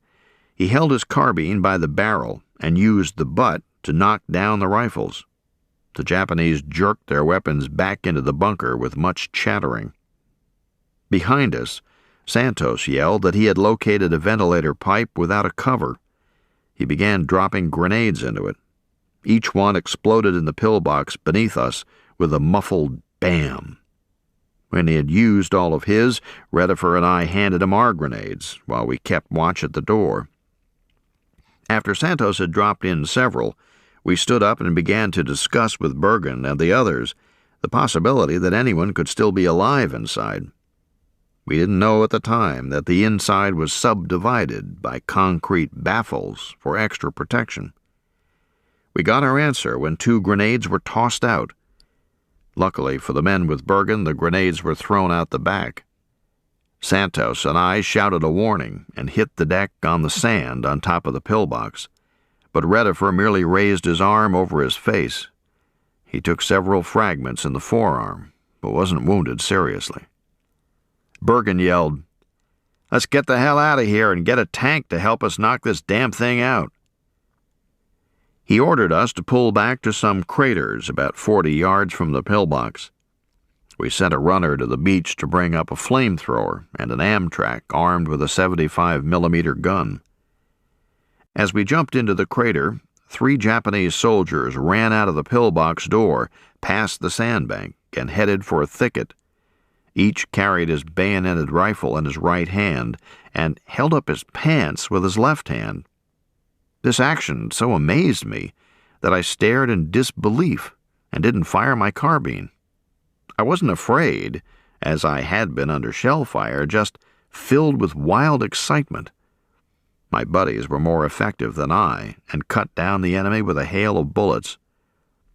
He held his carbine by the barrel and used the butt to knock down the rifles. The Japanese jerked their weapons back into the bunker with much chattering. Behind us, Santos yelled that he had located a ventilator pipe without a cover. He began dropping grenades into it. Each one exploded in the pillbox beneath us with a muffled bam. When he had used all of his, Redifer and I handed him our grenades while we kept watch at the door. After Santos had dropped in several, we stood up and began to discuss with Bergen and the others the possibility that anyone could still be alive inside. We didn't know at the time that the inside was subdivided by concrete baffles for extra protection. We got our answer when 2 grenades were tossed out. Luckily for the men with Bergen, the grenades were thrown out the back. Santos and I shouted a warning and hit the deck on the sand on top of the pillbox, but Redifer merely raised his arm over his face. He took several fragments in the forearm, but wasn't wounded seriously. Bergen yelled, "Let's get the hell out of here and get a tank to help us knock this damn thing out." He ordered us to pull back to some craters about 40 yards from the pillbox. We sent a runner to the beach to bring up a flamethrower and an Amtrak armed with a 75mm gun. As we jumped into the crater, 3 Japanese soldiers ran out of the pillbox door, past the sandbank, and headed for a thicket. Each carried his bayoneted rifle in his right hand and held up his pants with his left hand. This action so amazed me that I stared in disbelief and didn't fire my carbine. I wasn't afraid, as I had been under shell fire, just filled with wild excitement. My buddies were more effective than I and cut down the enemy with a hail of bullets.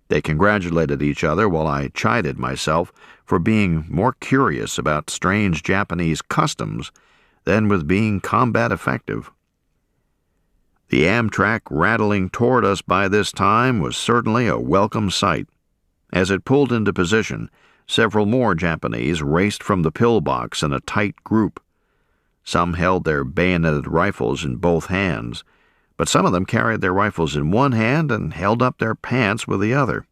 They congratulated each other while I chided myself for being more curious about strange Japanese customs than with being combat effective. The Amtrak rattling toward us by this time was certainly a welcome sight. As it pulled into position, several more Japanese raced from the pillbox in a tight group. Some held their bayoneted rifles in both hands, but some of them carried their rifles in one hand and held up their pants with the other.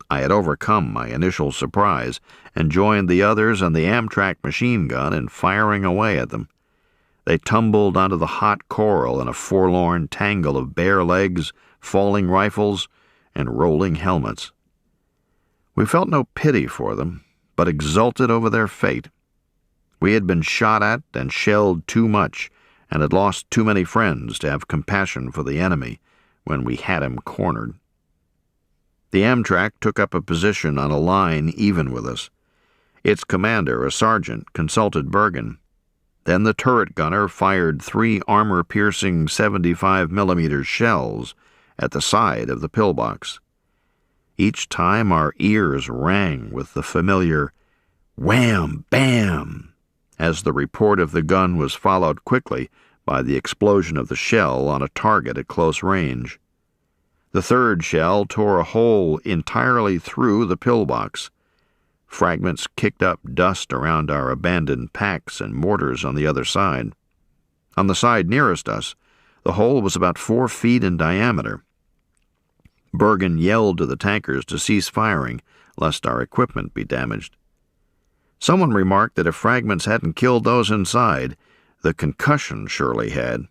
I had overcome my initial surprise and joined the others on the Amtrak machine gun in firing away at them. They tumbled onto the hot coral in a forlorn tangle of bare legs, falling rifles, and rolling helmets. We felt no pity for them, but exulted over their fate. We had been shot at and shelled too much, and had lost too many friends to have compassion for the enemy when we had him cornered. The Amtrak took up a position on a line even with us. Its commander, a sergeant, consulted Bergen. Then the turret gunner fired 3 armor-piercing 75mm shells at the side of the pillbox. Each time our ears rang with the familiar wham, bam, as the report of the gun was followed quickly by the explosion of the shell on a target at close range. The third shell tore a hole entirely through the pillbox. Fragments kicked up dust around our abandoned packs and mortars on the other side. On the side nearest us, the hole was about 4 feet in diameter. Bergen yelled to the tankers to cease firing, lest our equipment be damaged. Someone remarked that if fragments hadn't killed those inside, the concussion surely had.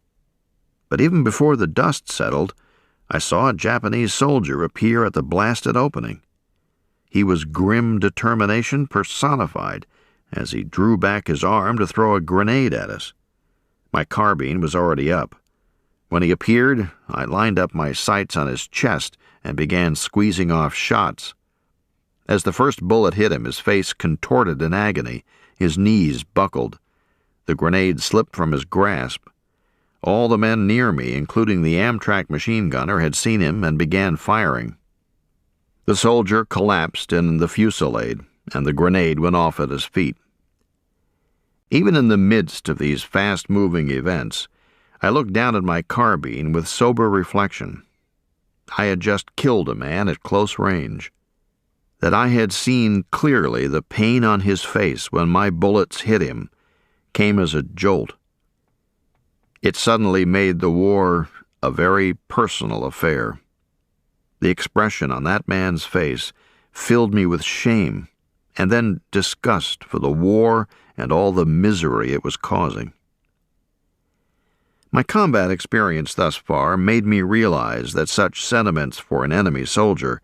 But even before the dust settled, I saw a Japanese soldier appear at the blasted opening. He was grim determination personified as he drew back his arm to throw a grenade at us. My carbine was already up. When he appeared, I lined up my sights on his chest and began squeezing off shots. As the first bullet hit him, his face contorted in agony, his knees buckled. The grenade slipped from his grasp. All the men near me, including the Amtrak machine gunner, had seen him and began firing. The soldier collapsed in the fusillade, and the grenade went off at his feet. Even in the midst of these fast-moving events, I looked down at my carbine with sober reflection. I had just killed a man at close range. That I had seen clearly the pain on his face when my bullets hit him came as a jolt. It suddenly made the war a very personal affair. The expression on that man's face filled me with shame and then disgust for the war and all the misery it was causing. My combat experience thus far made me realize that such sentiments for an enemy soldier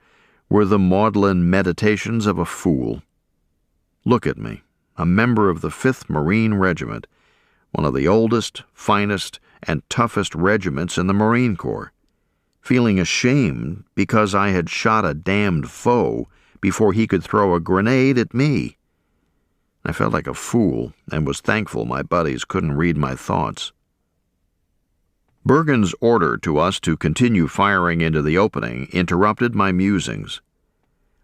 were the maudlin meditations of a fool. Look at me, a member of the 5th Marine Regiment, one of the oldest, finest, and toughest regiments in the Marine Corps, feeling ashamed because I had shot a damned foe before he could throw a grenade at me. I felt like a fool and was thankful my buddies couldn't read my thoughts. Bergen's order to us to continue firing into the opening interrupted my musings.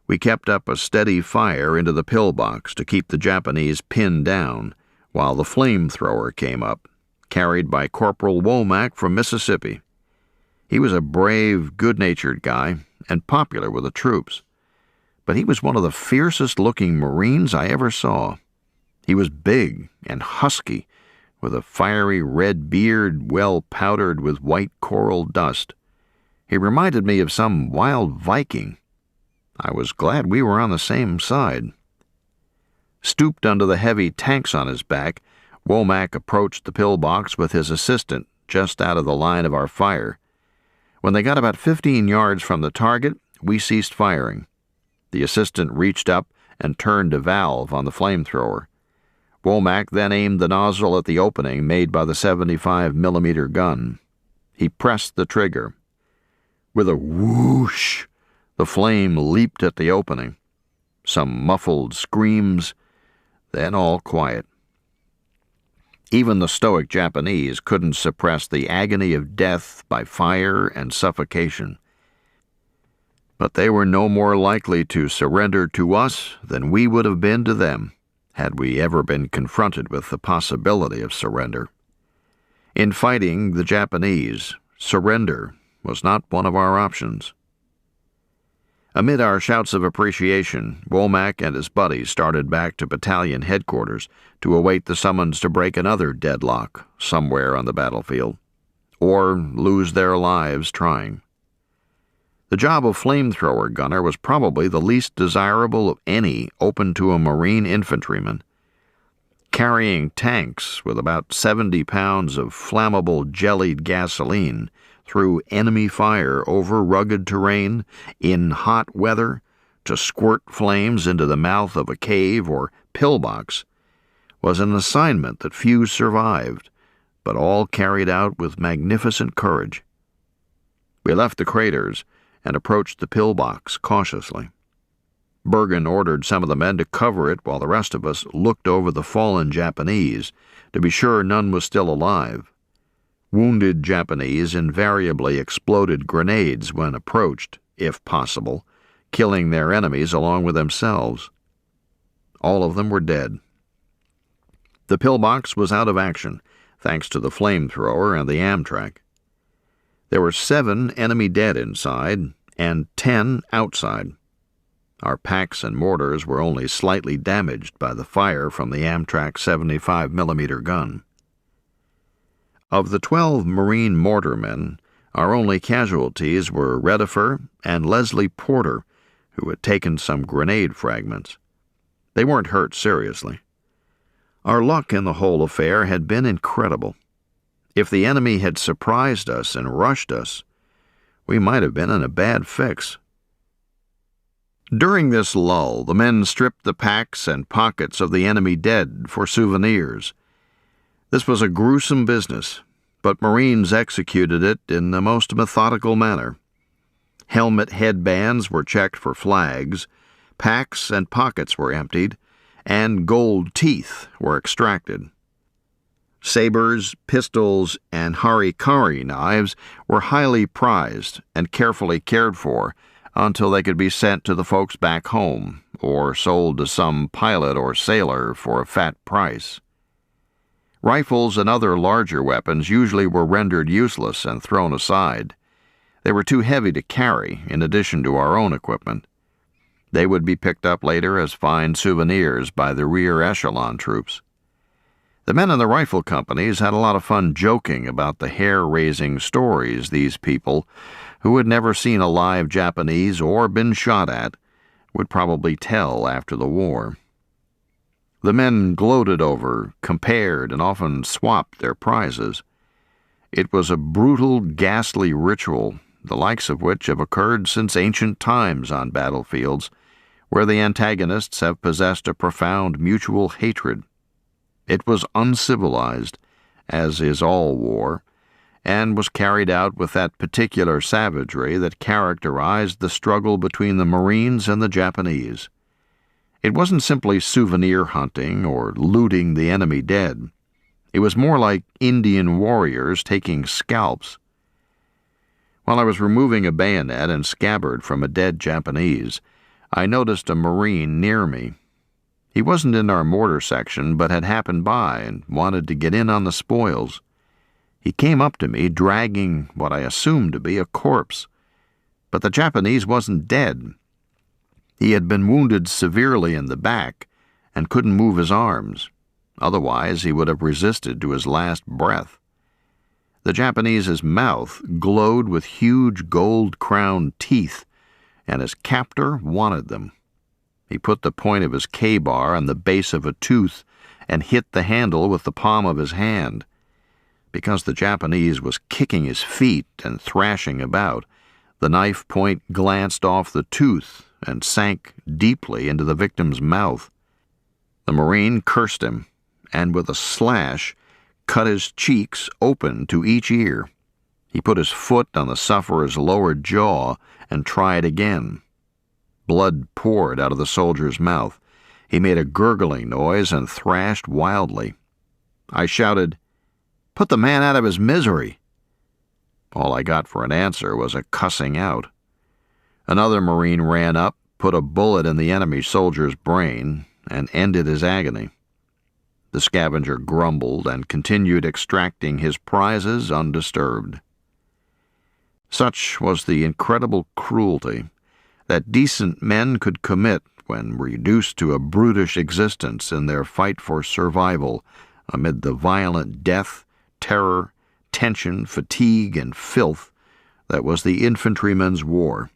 We kept up a steady fire into the pillbox to keep the Japanese pinned down, while the flamethrower came up, carried by Corporal Womack from Mississippi. He was a brave, good-natured guy and popular with the troops, but he was one of the fiercest-looking Marines I ever saw. He was big and husky, with a fiery red beard well powdered with white coral dust. He reminded me of some wild Viking. I was glad we were on the same side. Stooped under the heavy tanks on his back, Womack approached the pillbox with his assistant just out of the line of our fire. When they got about 15 yards from the target, we ceased firing. The assistant reached up and turned a valve on the flamethrower. Womack then aimed the nozzle at the opening made by the 75mm gun. He pressed the trigger. With a whoosh, the flame leaped at the opening. Some muffled screams, then all quiet. Even the stoic Japanese couldn't suppress the agony of death by fire and suffocation. But they were no more likely to surrender to us than we would have been to them, had we ever been confronted with the possibility of surrender. In fighting the Japanese, surrender was not one of our options. Amid our shouts of appreciation, Womack and his buddies started back to battalion headquarters to await the summons to break another deadlock somewhere on the battlefield, or lose their lives trying. The job of flamethrower gunner was probably the least desirable of any open to a Marine infantryman. Carrying tanks with about 70 pounds of flammable jellied gasoline through enemy fire over rugged terrain in hot weather to squirt flames into the mouth of a cave or pillbox was an assignment that few survived, but all carried out with magnificent courage. We left the craters and approached the pillbox cautiously. Bergen ordered some of the men to cover it while the rest of us looked over the fallen Japanese to be sure none was still alive. Wounded Japanese invariably exploded grenades when approached, if possible, killing their enemies along with themselves. All of them were dead. The pillbox was out of action, thanks to the flamethrower and the Amtrak. There were 7 enemy dead inside and 10 outside. Our packs and mortars were only slightly damaged by the fire from the Amtrak 75mm gun. Of the 12 Marine mortarmen, our only casualties were Redifer and Leslie Porter, who had taken some grenade fragments. They weren't hurt seriously. Our luck in the whole affair had been incredible. If the enemy had surprised us and rushed us, we might have been in a bad fix. During this lull, the men stripped the packs and pockets of the enemy dead for souvenirs. This was a gruesome business, but Marines executed it in the most methodical manner. Helmet headbands were checked for flags, packs and pockets were emptied, and gold teeth were extracted. Sabers, pistols, and harikari knives were highly prized and carefully cared for until they could be sent to the folks back home or sold to some pilot or sailor for a fat price. Rifles and other larger weapons usually were rendered useless and thrown aside. They were too heavy to carry in addition to our own equipment. They would be picked up later as fine souvenirs by the rear echelon troops. The men in the rifle companies had a lot of fun joking about the hair-raising stories these people, who had never seen a live Japanese or been shot at, would probably tell after the war. The men gloated over, compared, and often swapped their prizes. It was a brutal, ghastly ritual, the likes of which have occurred since ancient times on battlefields, where the antagonists have possessed a profound mutual hatred. It was uncivilized, as is all war, and was carried out with that particular savagery that characterized the struggle between the Marines and the Japanese. It wasn't simply souvenir hunting or looting the enemy dead. It was more like Indian warriors taking scalps. While I was removing a bayonet and scabbard from a dead Japanese, I noticed a Marine near me. He wasn't in our mortar section, but had happened by and wanted to get in on the spoils. He came up to me, dragging what I assumed to be a corpse. But the Japanese wasn't dead. He had been wounded severely in the back and couldn't move his arms. Otherwise, he would have resisted to his last breath. The Japanese's mouth glowed with huge gold-crowned teeth, and his captor wanted them. He put the point of his K-bar on the base of a tooth and hit the handle with the palm of his hand. Because the Japanese was kicking his feet and thrashing about, the knife point glanced off the tooth and sank deeply into the victim's mouth. The Marine cursed him, and with a slash, cut his cheeks open to each ear. He put his foot on the sufferer's lower jaw and tried again. Blood poured out of the soldier's mouth. He made a gurgling noise and thrashed wildly. I shouted, "Put the man out of his misery!" All I got for an answer was a cussing out. Another Marine ran up, put a bullet in the enemy soldier's brain, and ended his agony. The scavenger grumbled and continued extracting his prizes undisturbed. Such was the incredible cruelty that decent men could commit when reduced to a brutish existence in their fight for survival amid the violent death, terror, tension, fatigue, and filth that was the infantryman's war.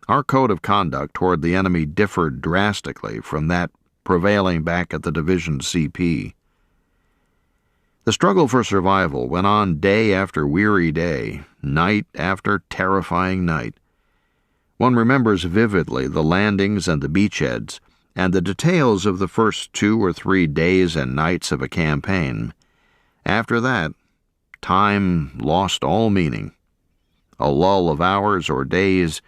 Our code of conduct toward the enemy differed drastically from that prevailing back at the division CP. The struggle for survival went on day after weary day, night after terrifying night. One remembers vividly the landings and the beachheads, and the details of the first 2 or 3 days and nights of a campaign. After that, time lost all meaning. A lull of hours or days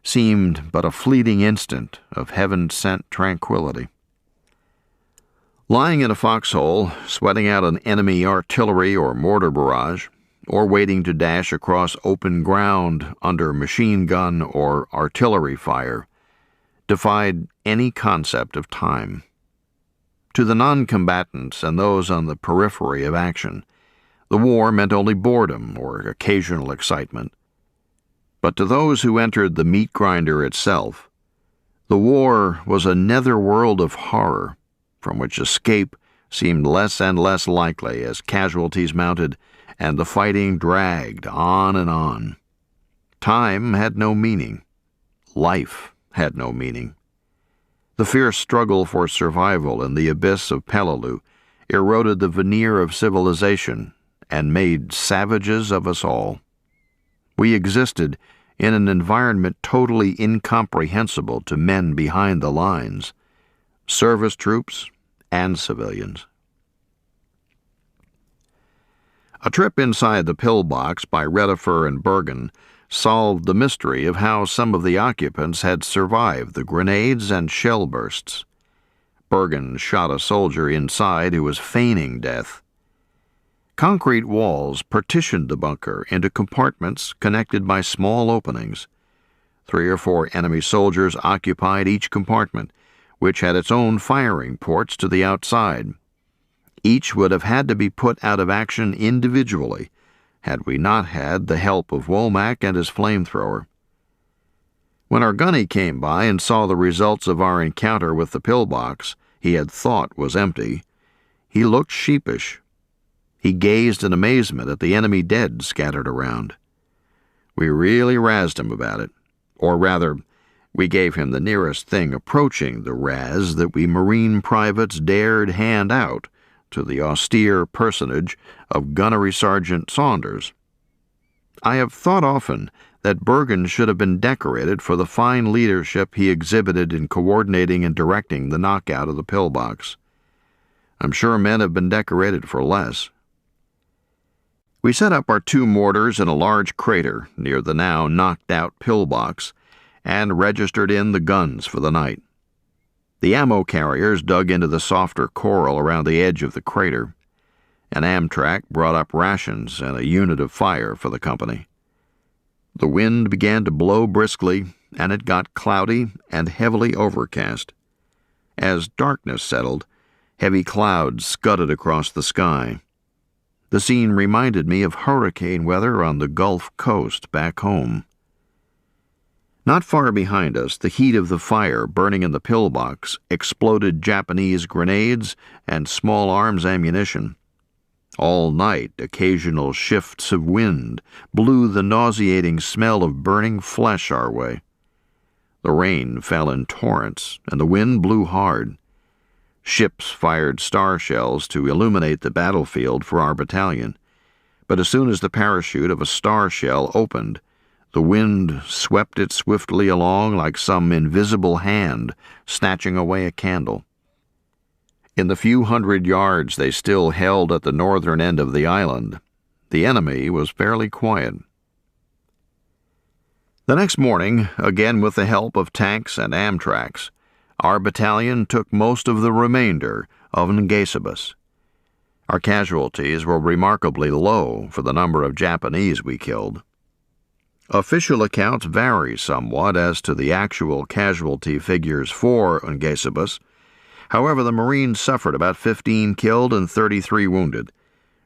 seemed but a fleeting instant of heaven-sent tranquility. Lying in a foxhole, sweating out an enemy artillery or mortar barrage, or waiting to dash across open ground under machine gun or artillery fire, defied any concept of time. To the non-combatants and those on the periphery of action, The war meant only boredom or occasional excitement. But to those who entered the meat grinder itself, the war was a netherworld of horror from which escape seemed less and less likely as casualties mounted and the fighting dragged on and on. Time had no meaning. Life had no meaning. The fierce struggle for survival in the abyss of Peleliu eroded the veneer of civilization and made savages of us all. We existed in an environment totally incomprehensible to men behind the lines, service troops and civilians. A trip inside the pillbox by Redifer and Bergen solved the mystery of how some of the occupants had survived the grenades and shell bursts. Bergen shot a soldier inside who was feigning death. Concrete walls partitioned the bunker into compartments connected by small openings. 3 or 4 enemy soldiers occupied each compartment, which had its own firing ports to the outside. Each would have had to be put out of action individually had we not had the help of Womack and his flamethrower. When our gunny came by and saw the results of our encounter with the pillbox he had thought was empty, he looked sheepish. He gazed in amazement at the enemy dead scattered around. We really razzed him about it, or rather, we gave him the nearest thing approaching the razz that we Marine privates dared hand out to the austere personage of Gunnery Sergeant Saunders. I have thought often that Bergen should have been decorated for the fine leadership he exhibited in coordinating and directing the knockout of the pillbox. I'm sure men have been decorated for less. We set up our 2 mortars in a large crater near the now knocked-out pillbox and registered in the guns for the night. The ammo carriers dug into the softer coral around the edge of the crater. An Amtrak brought up rations and a unit of fire for the company. The wind began to blow briskly, and it got cloudy and heavily overcast. As darkness settled, heavy clouds scudded across the sky. The scene reminded me of hurricane weather on the Gulf Coast back home. Not far behind us, the heat of the fire burning in the pillbox exploded Japanese grenades and small arms ammunition. All night, occasional shifts of wind blew the nauseating smell of burning flesh our way. The rain fell in torrents, and the wind blew hard. Ships fired star shells to illuminate the battlefield for our battalion, but as soon as the parachute of a star shell opened, the wind swept it swiftly along like some invisible hand snatching away a candle. In the few hundred yards they still held at the northern end of the island, the enemy was fairly quiet. The next morning, again with the help of tanks and Amtraks, our battalion took most of the remainder of Ngesibus. Our casualties were remarkably low for the number of Japanese we killed. Official accounts vary somewhat as to the actual casualty figures for Ngesibus. However, the Marines suffered about 15 killed and 33 wounded,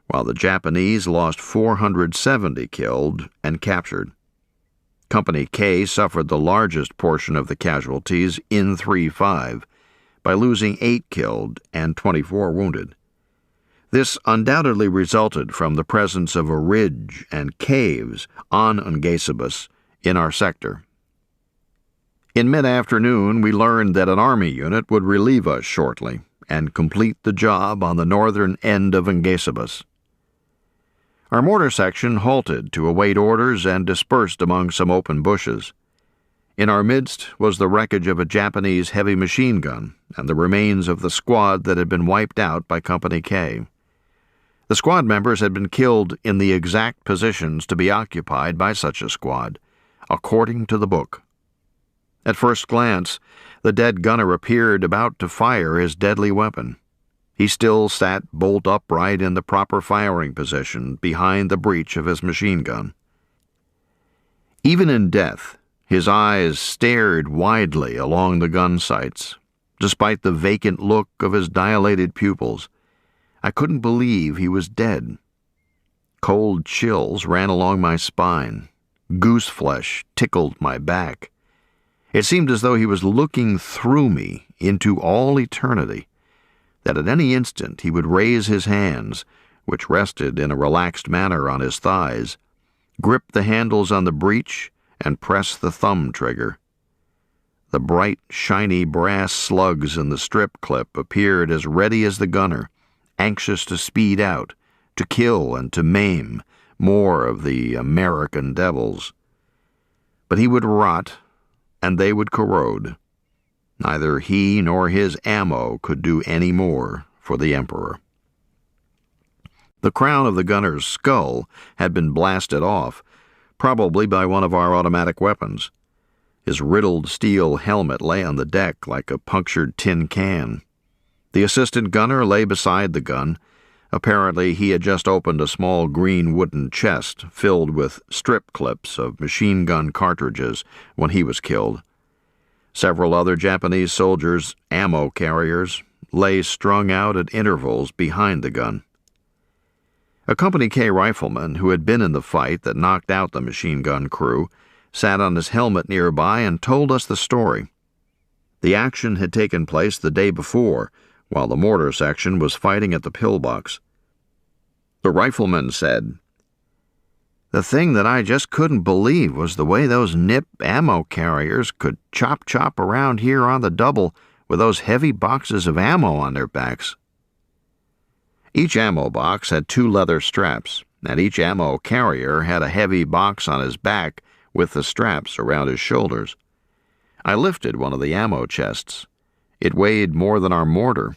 while the Japanese lost 470 killed and captured. Company K suffered the largest portion of the casualties in 3-5 by losing 8 killed and 24 wounded. This undoubtedly resulted from the presence of a ridge and caves on Ngesibus in our sector. In mid-afternoon, we learned that an Army unit would relieve us shortly and complete the job on the northern end of Ngesibus. Our mortar section halted to await orders and dispersed among some open bushes. In our midst was the wreckage of a Japanese heavy machine gun and the remains of the squad that had been wiped out by Company K. The squad members had been killed in the exact positions to be occupied by such a squad, according to the book. At first glance, the dead gunner appeared about to fire his deadly weapon. He still sat bolt upright in the proper firing position behind the breech of his machine gun. Even in death, his eyes stared widely along the gun sights, despite the vacant look of his dilated pupils. I couldn't believe he was dead. Cold chills ran along my spine. Goose flesh tickled my back. It seemed as though he was looking through me into all eternity, that at any instant he would raise his hands, which rested in a relaxed manner on his thighs, grip the handles on the breech, and press the thumb trigger. The bright, shiny brass slugs in the strip clip appeared as ready as the gunner, anxious to speed out, to kill and to maim more of the American devils. But he would rot, and they would corrode. Neither he nor his ammo could do any more for the Emperor. The crown of the gunner's skull had been blasted off, probably by one of our automatic weapons. His riddled steel helmet lay on the deck like a punctured tin can. The assistant gunner lay beside the gun. Apparently he had just opened a small green wooden chest filled with strip clips of machine gun cartridges when he was killed. Several other Japanese soldiers' ammo carriers lay strung out at intervals behind the gun. A Company K rifleman who had been in the fight that knocked out the machine gun crew sat on his helmet nearby and told us the story. The action had taken place the day before, while the mortar section was fighting at the pillbox. The rifleman said, "The thing that I just couldn't believe was the way those nip ammo carriers could chop around here on the double with those heavy boxes of ammo on their backs." Each ammo box had 2 leather straps, and each ammo carrier had a heavy box on his back with the straps around his shoulders. I lifted one of the ammo chests. It weighed more than our mortar.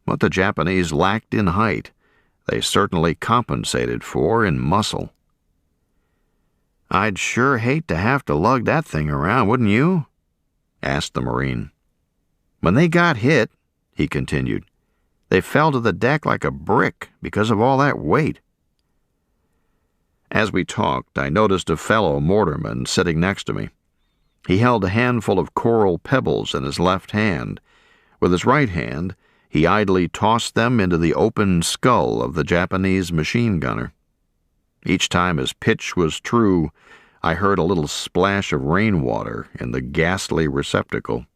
What the Japanese lacked in height, they certainly compensated for in muscle. "I'd sure hate to have to lug that thing around, wouldn't you?" asked the Marine. "When they got hit," he continued, "they fell to the deck like a brick because of all that weight." As we talked, I noticed a fellow mortarman sitting next to me. He held a handful of coral pebbles in his left hand. With his right hand, he idly tossed them into the open skull of the Japanese machine gunner. Each time his pitch was true, I heard a little splash of rainwater in the ghastly receptacle.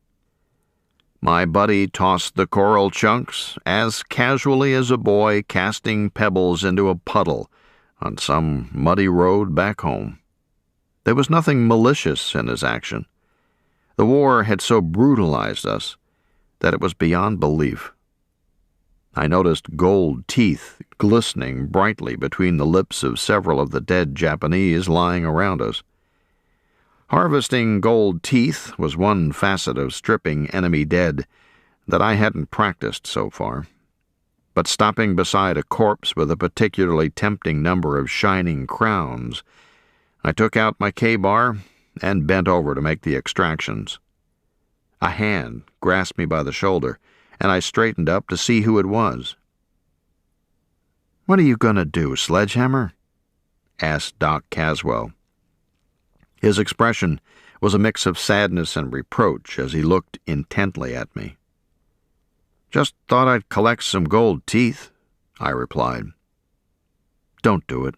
My buddy tossed the coral chunks as casually as a boy casting pebbles into a puddle on some muddy road back home. There was nothing malicious in his action. The war had so brutalized us that it was beyond belief. I noticed gold teeth glistening brightly between the lips of several of the dead Japanese lying around us. Harvesting gold teeth was one facet of stripping enemy dead that I hadn't practiced so far. But stopping beside a corpse with a particularly tempting number of shining crowns, I took out my K-bar and bent over to make the extractions. A hand grasped me by the shoulder, and I straightened up to see who it was. "What are you going to do, Sledgehammer?" asked Doc Caswell. His expression was a mix of sadness and reproach as he looked intently at me. "Just thought I'd collect some gold teeth," I replied. "Don't do it."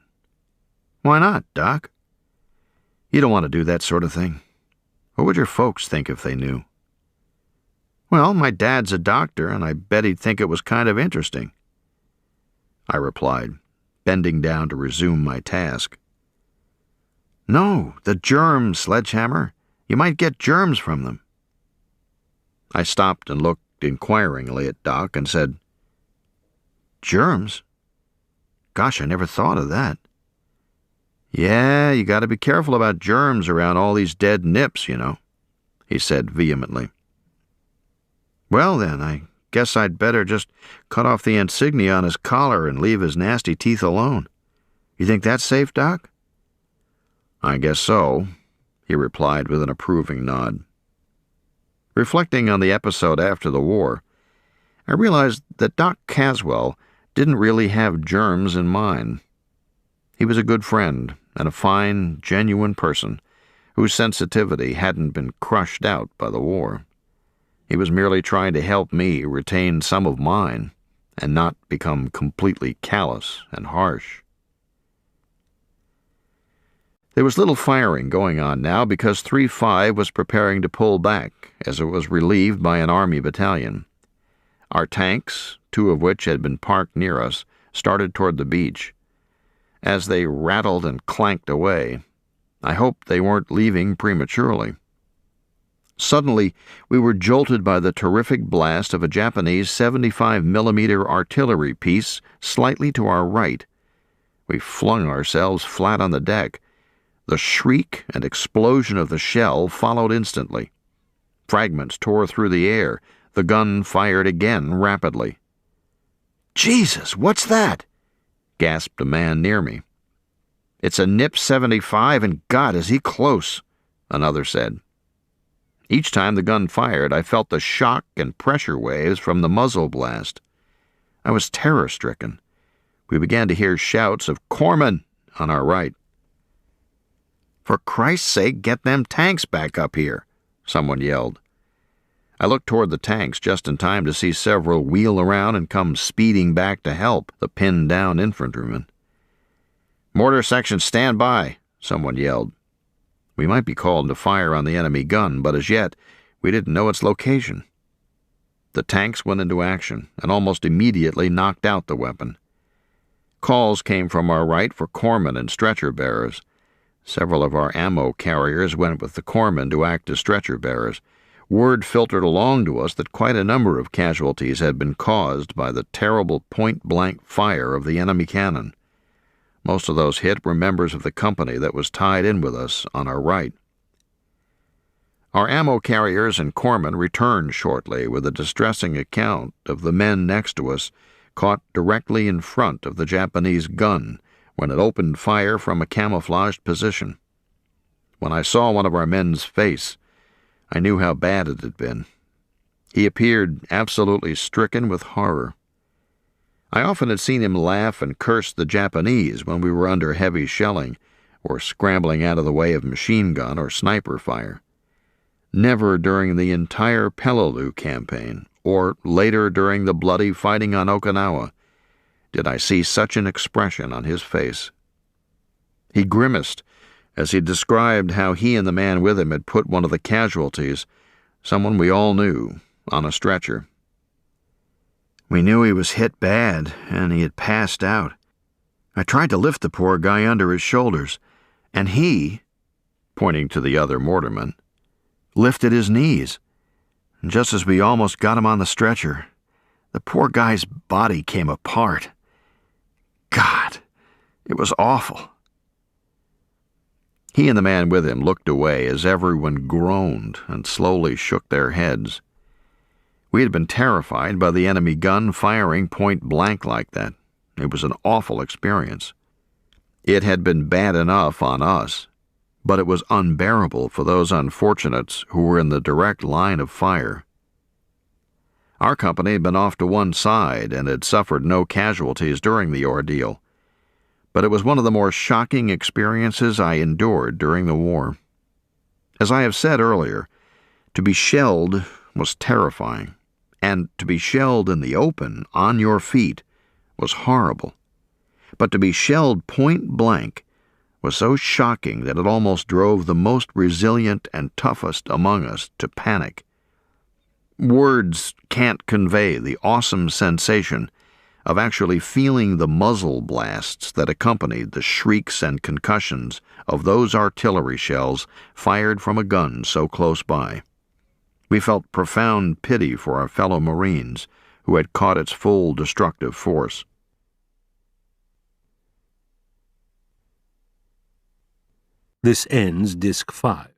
"Why not, Doc?" "You don't want to do that sort of thing. What would your folks think if they knew?" "Well, my dad's a doctor, and I bet he'd think it was kind of interesting," I replied, bending down to resume my task. "No, the germs, Sledgehammer. You might get germs from them." I stopped and looked inquiringly at Doc and said, "Germs? Gosh, I never thought of that." "Yeah, you got to be careful about germs around all these dead nips, you know," he said vehemently. "Well, then, I guess I'd better just cut off the insignia on his collar and leave his nasty teeth alone. You think that's safe, Doc?" "I guess so," he replied with an approving nod. Reflecting on the episode after the war, I realized that Doc Caswell didn't really have germs in mind. He was a good friend and a fine, genuine person whose sensitivity hadn't been crushed out by the war. He was merely trying to help me retain some of mine and not become completely callous and harsh. There was little firing going on now because 3-5 was preparing to pull back as it was relieved by an Army battalion. Our tanks, 2 of which had been parked near us, started toward the beach. As they rattled and clanked away, I hoped they weren't leaving prematurely. Suddenly, we were jolted by the terrific blast of a Japanese 75mm artillery piece slightly to our right. We flung ourselves flat on the deck. The shriek and explosion of the shell followed instantly. Fragments tore through the air. The gun fired again rapidly. "Jesus, what's that?" gasped a man near me. "It's a Nip 75, and God, is he close," another said. Each time the gun fired, I felt the shock and pressure waves from the muzzle blast. I was terror-stricken. We began to hear shouts of "Corpsmen" on our right. "For Christ's sake, get them tanks back up here," someone yelled. I looked toward the tanks just in time to see several wheel around and come speeding back to help the pinned-down infantrymen. "Mortar section, stand by," someone yelled. We might be called to fire on the enemy gun, but as yet we didn't know its location. The tanks went into action and almost immediately knocked out the weapon. Calls came from our right for corpsmen and stretcher bearers. Several of our ammo carriers went with the corpsmen to act as stretcher bearers. Word filtered along to us that quite a number of casualties had been caused by the terrible point-blank fire of the enemy cannon. Most of those hit were members of the company that was tied in with us on our right. Our ammo carriers and corpsmen returned shortly with a distressing account of the men next to us caught directly in front of the Japanese gun when it opened fire from a camouflaged position. When I saw one of our men's face, I knew how bad it had been. He appeared absolutely stricken with horror. I often had seen him laugh and curse the Japanese when we were under heavy shelling or scrambling out of the way of machine gun or sniper fire. Never during the entire Peleliu campaign, or later during the bloody fighting on Okinawa, did I see such an expression on his face. He grimaced as he described how he and the man with him had put one of the casualties, someone we all knew, on a stretcher. "We knew he was hit bad, and he had passed out. I tried to lift the poor guy under his shoulders, and he," pointing to the other mortarman, "lifted his knees. And just as we almost got him on the stretcher, the poor guy's body came apart. God, it was awful." He and the man with him looked away as everyone groaned and slowly shook their heads. We had been terrified by the enemy gun firing point blank like that. It was an awful experience. It had been bad enough on us, but it was unbearable for those unfortunates who were in the direct line of fire. Our company had been off to one side and had suffered no casualties during the ordeal, but it was one of the more shocking experiences I endured during the war. As I have said earlier, to be shelled was terrifying, and to be shelled in the open, on your feet, was horrible. But to be shelled point blank was so shocking that it almost drove the most resilient and toughest among us to panic. Words can't convey the awesome sensation of actually feeling the muzzle blasts that accompanied the shrieks and concussions of those artillery shells fired from a gun so close by. We felt profound pity for our fellow Marines who had caught its full destructive force. This ends Disc 5.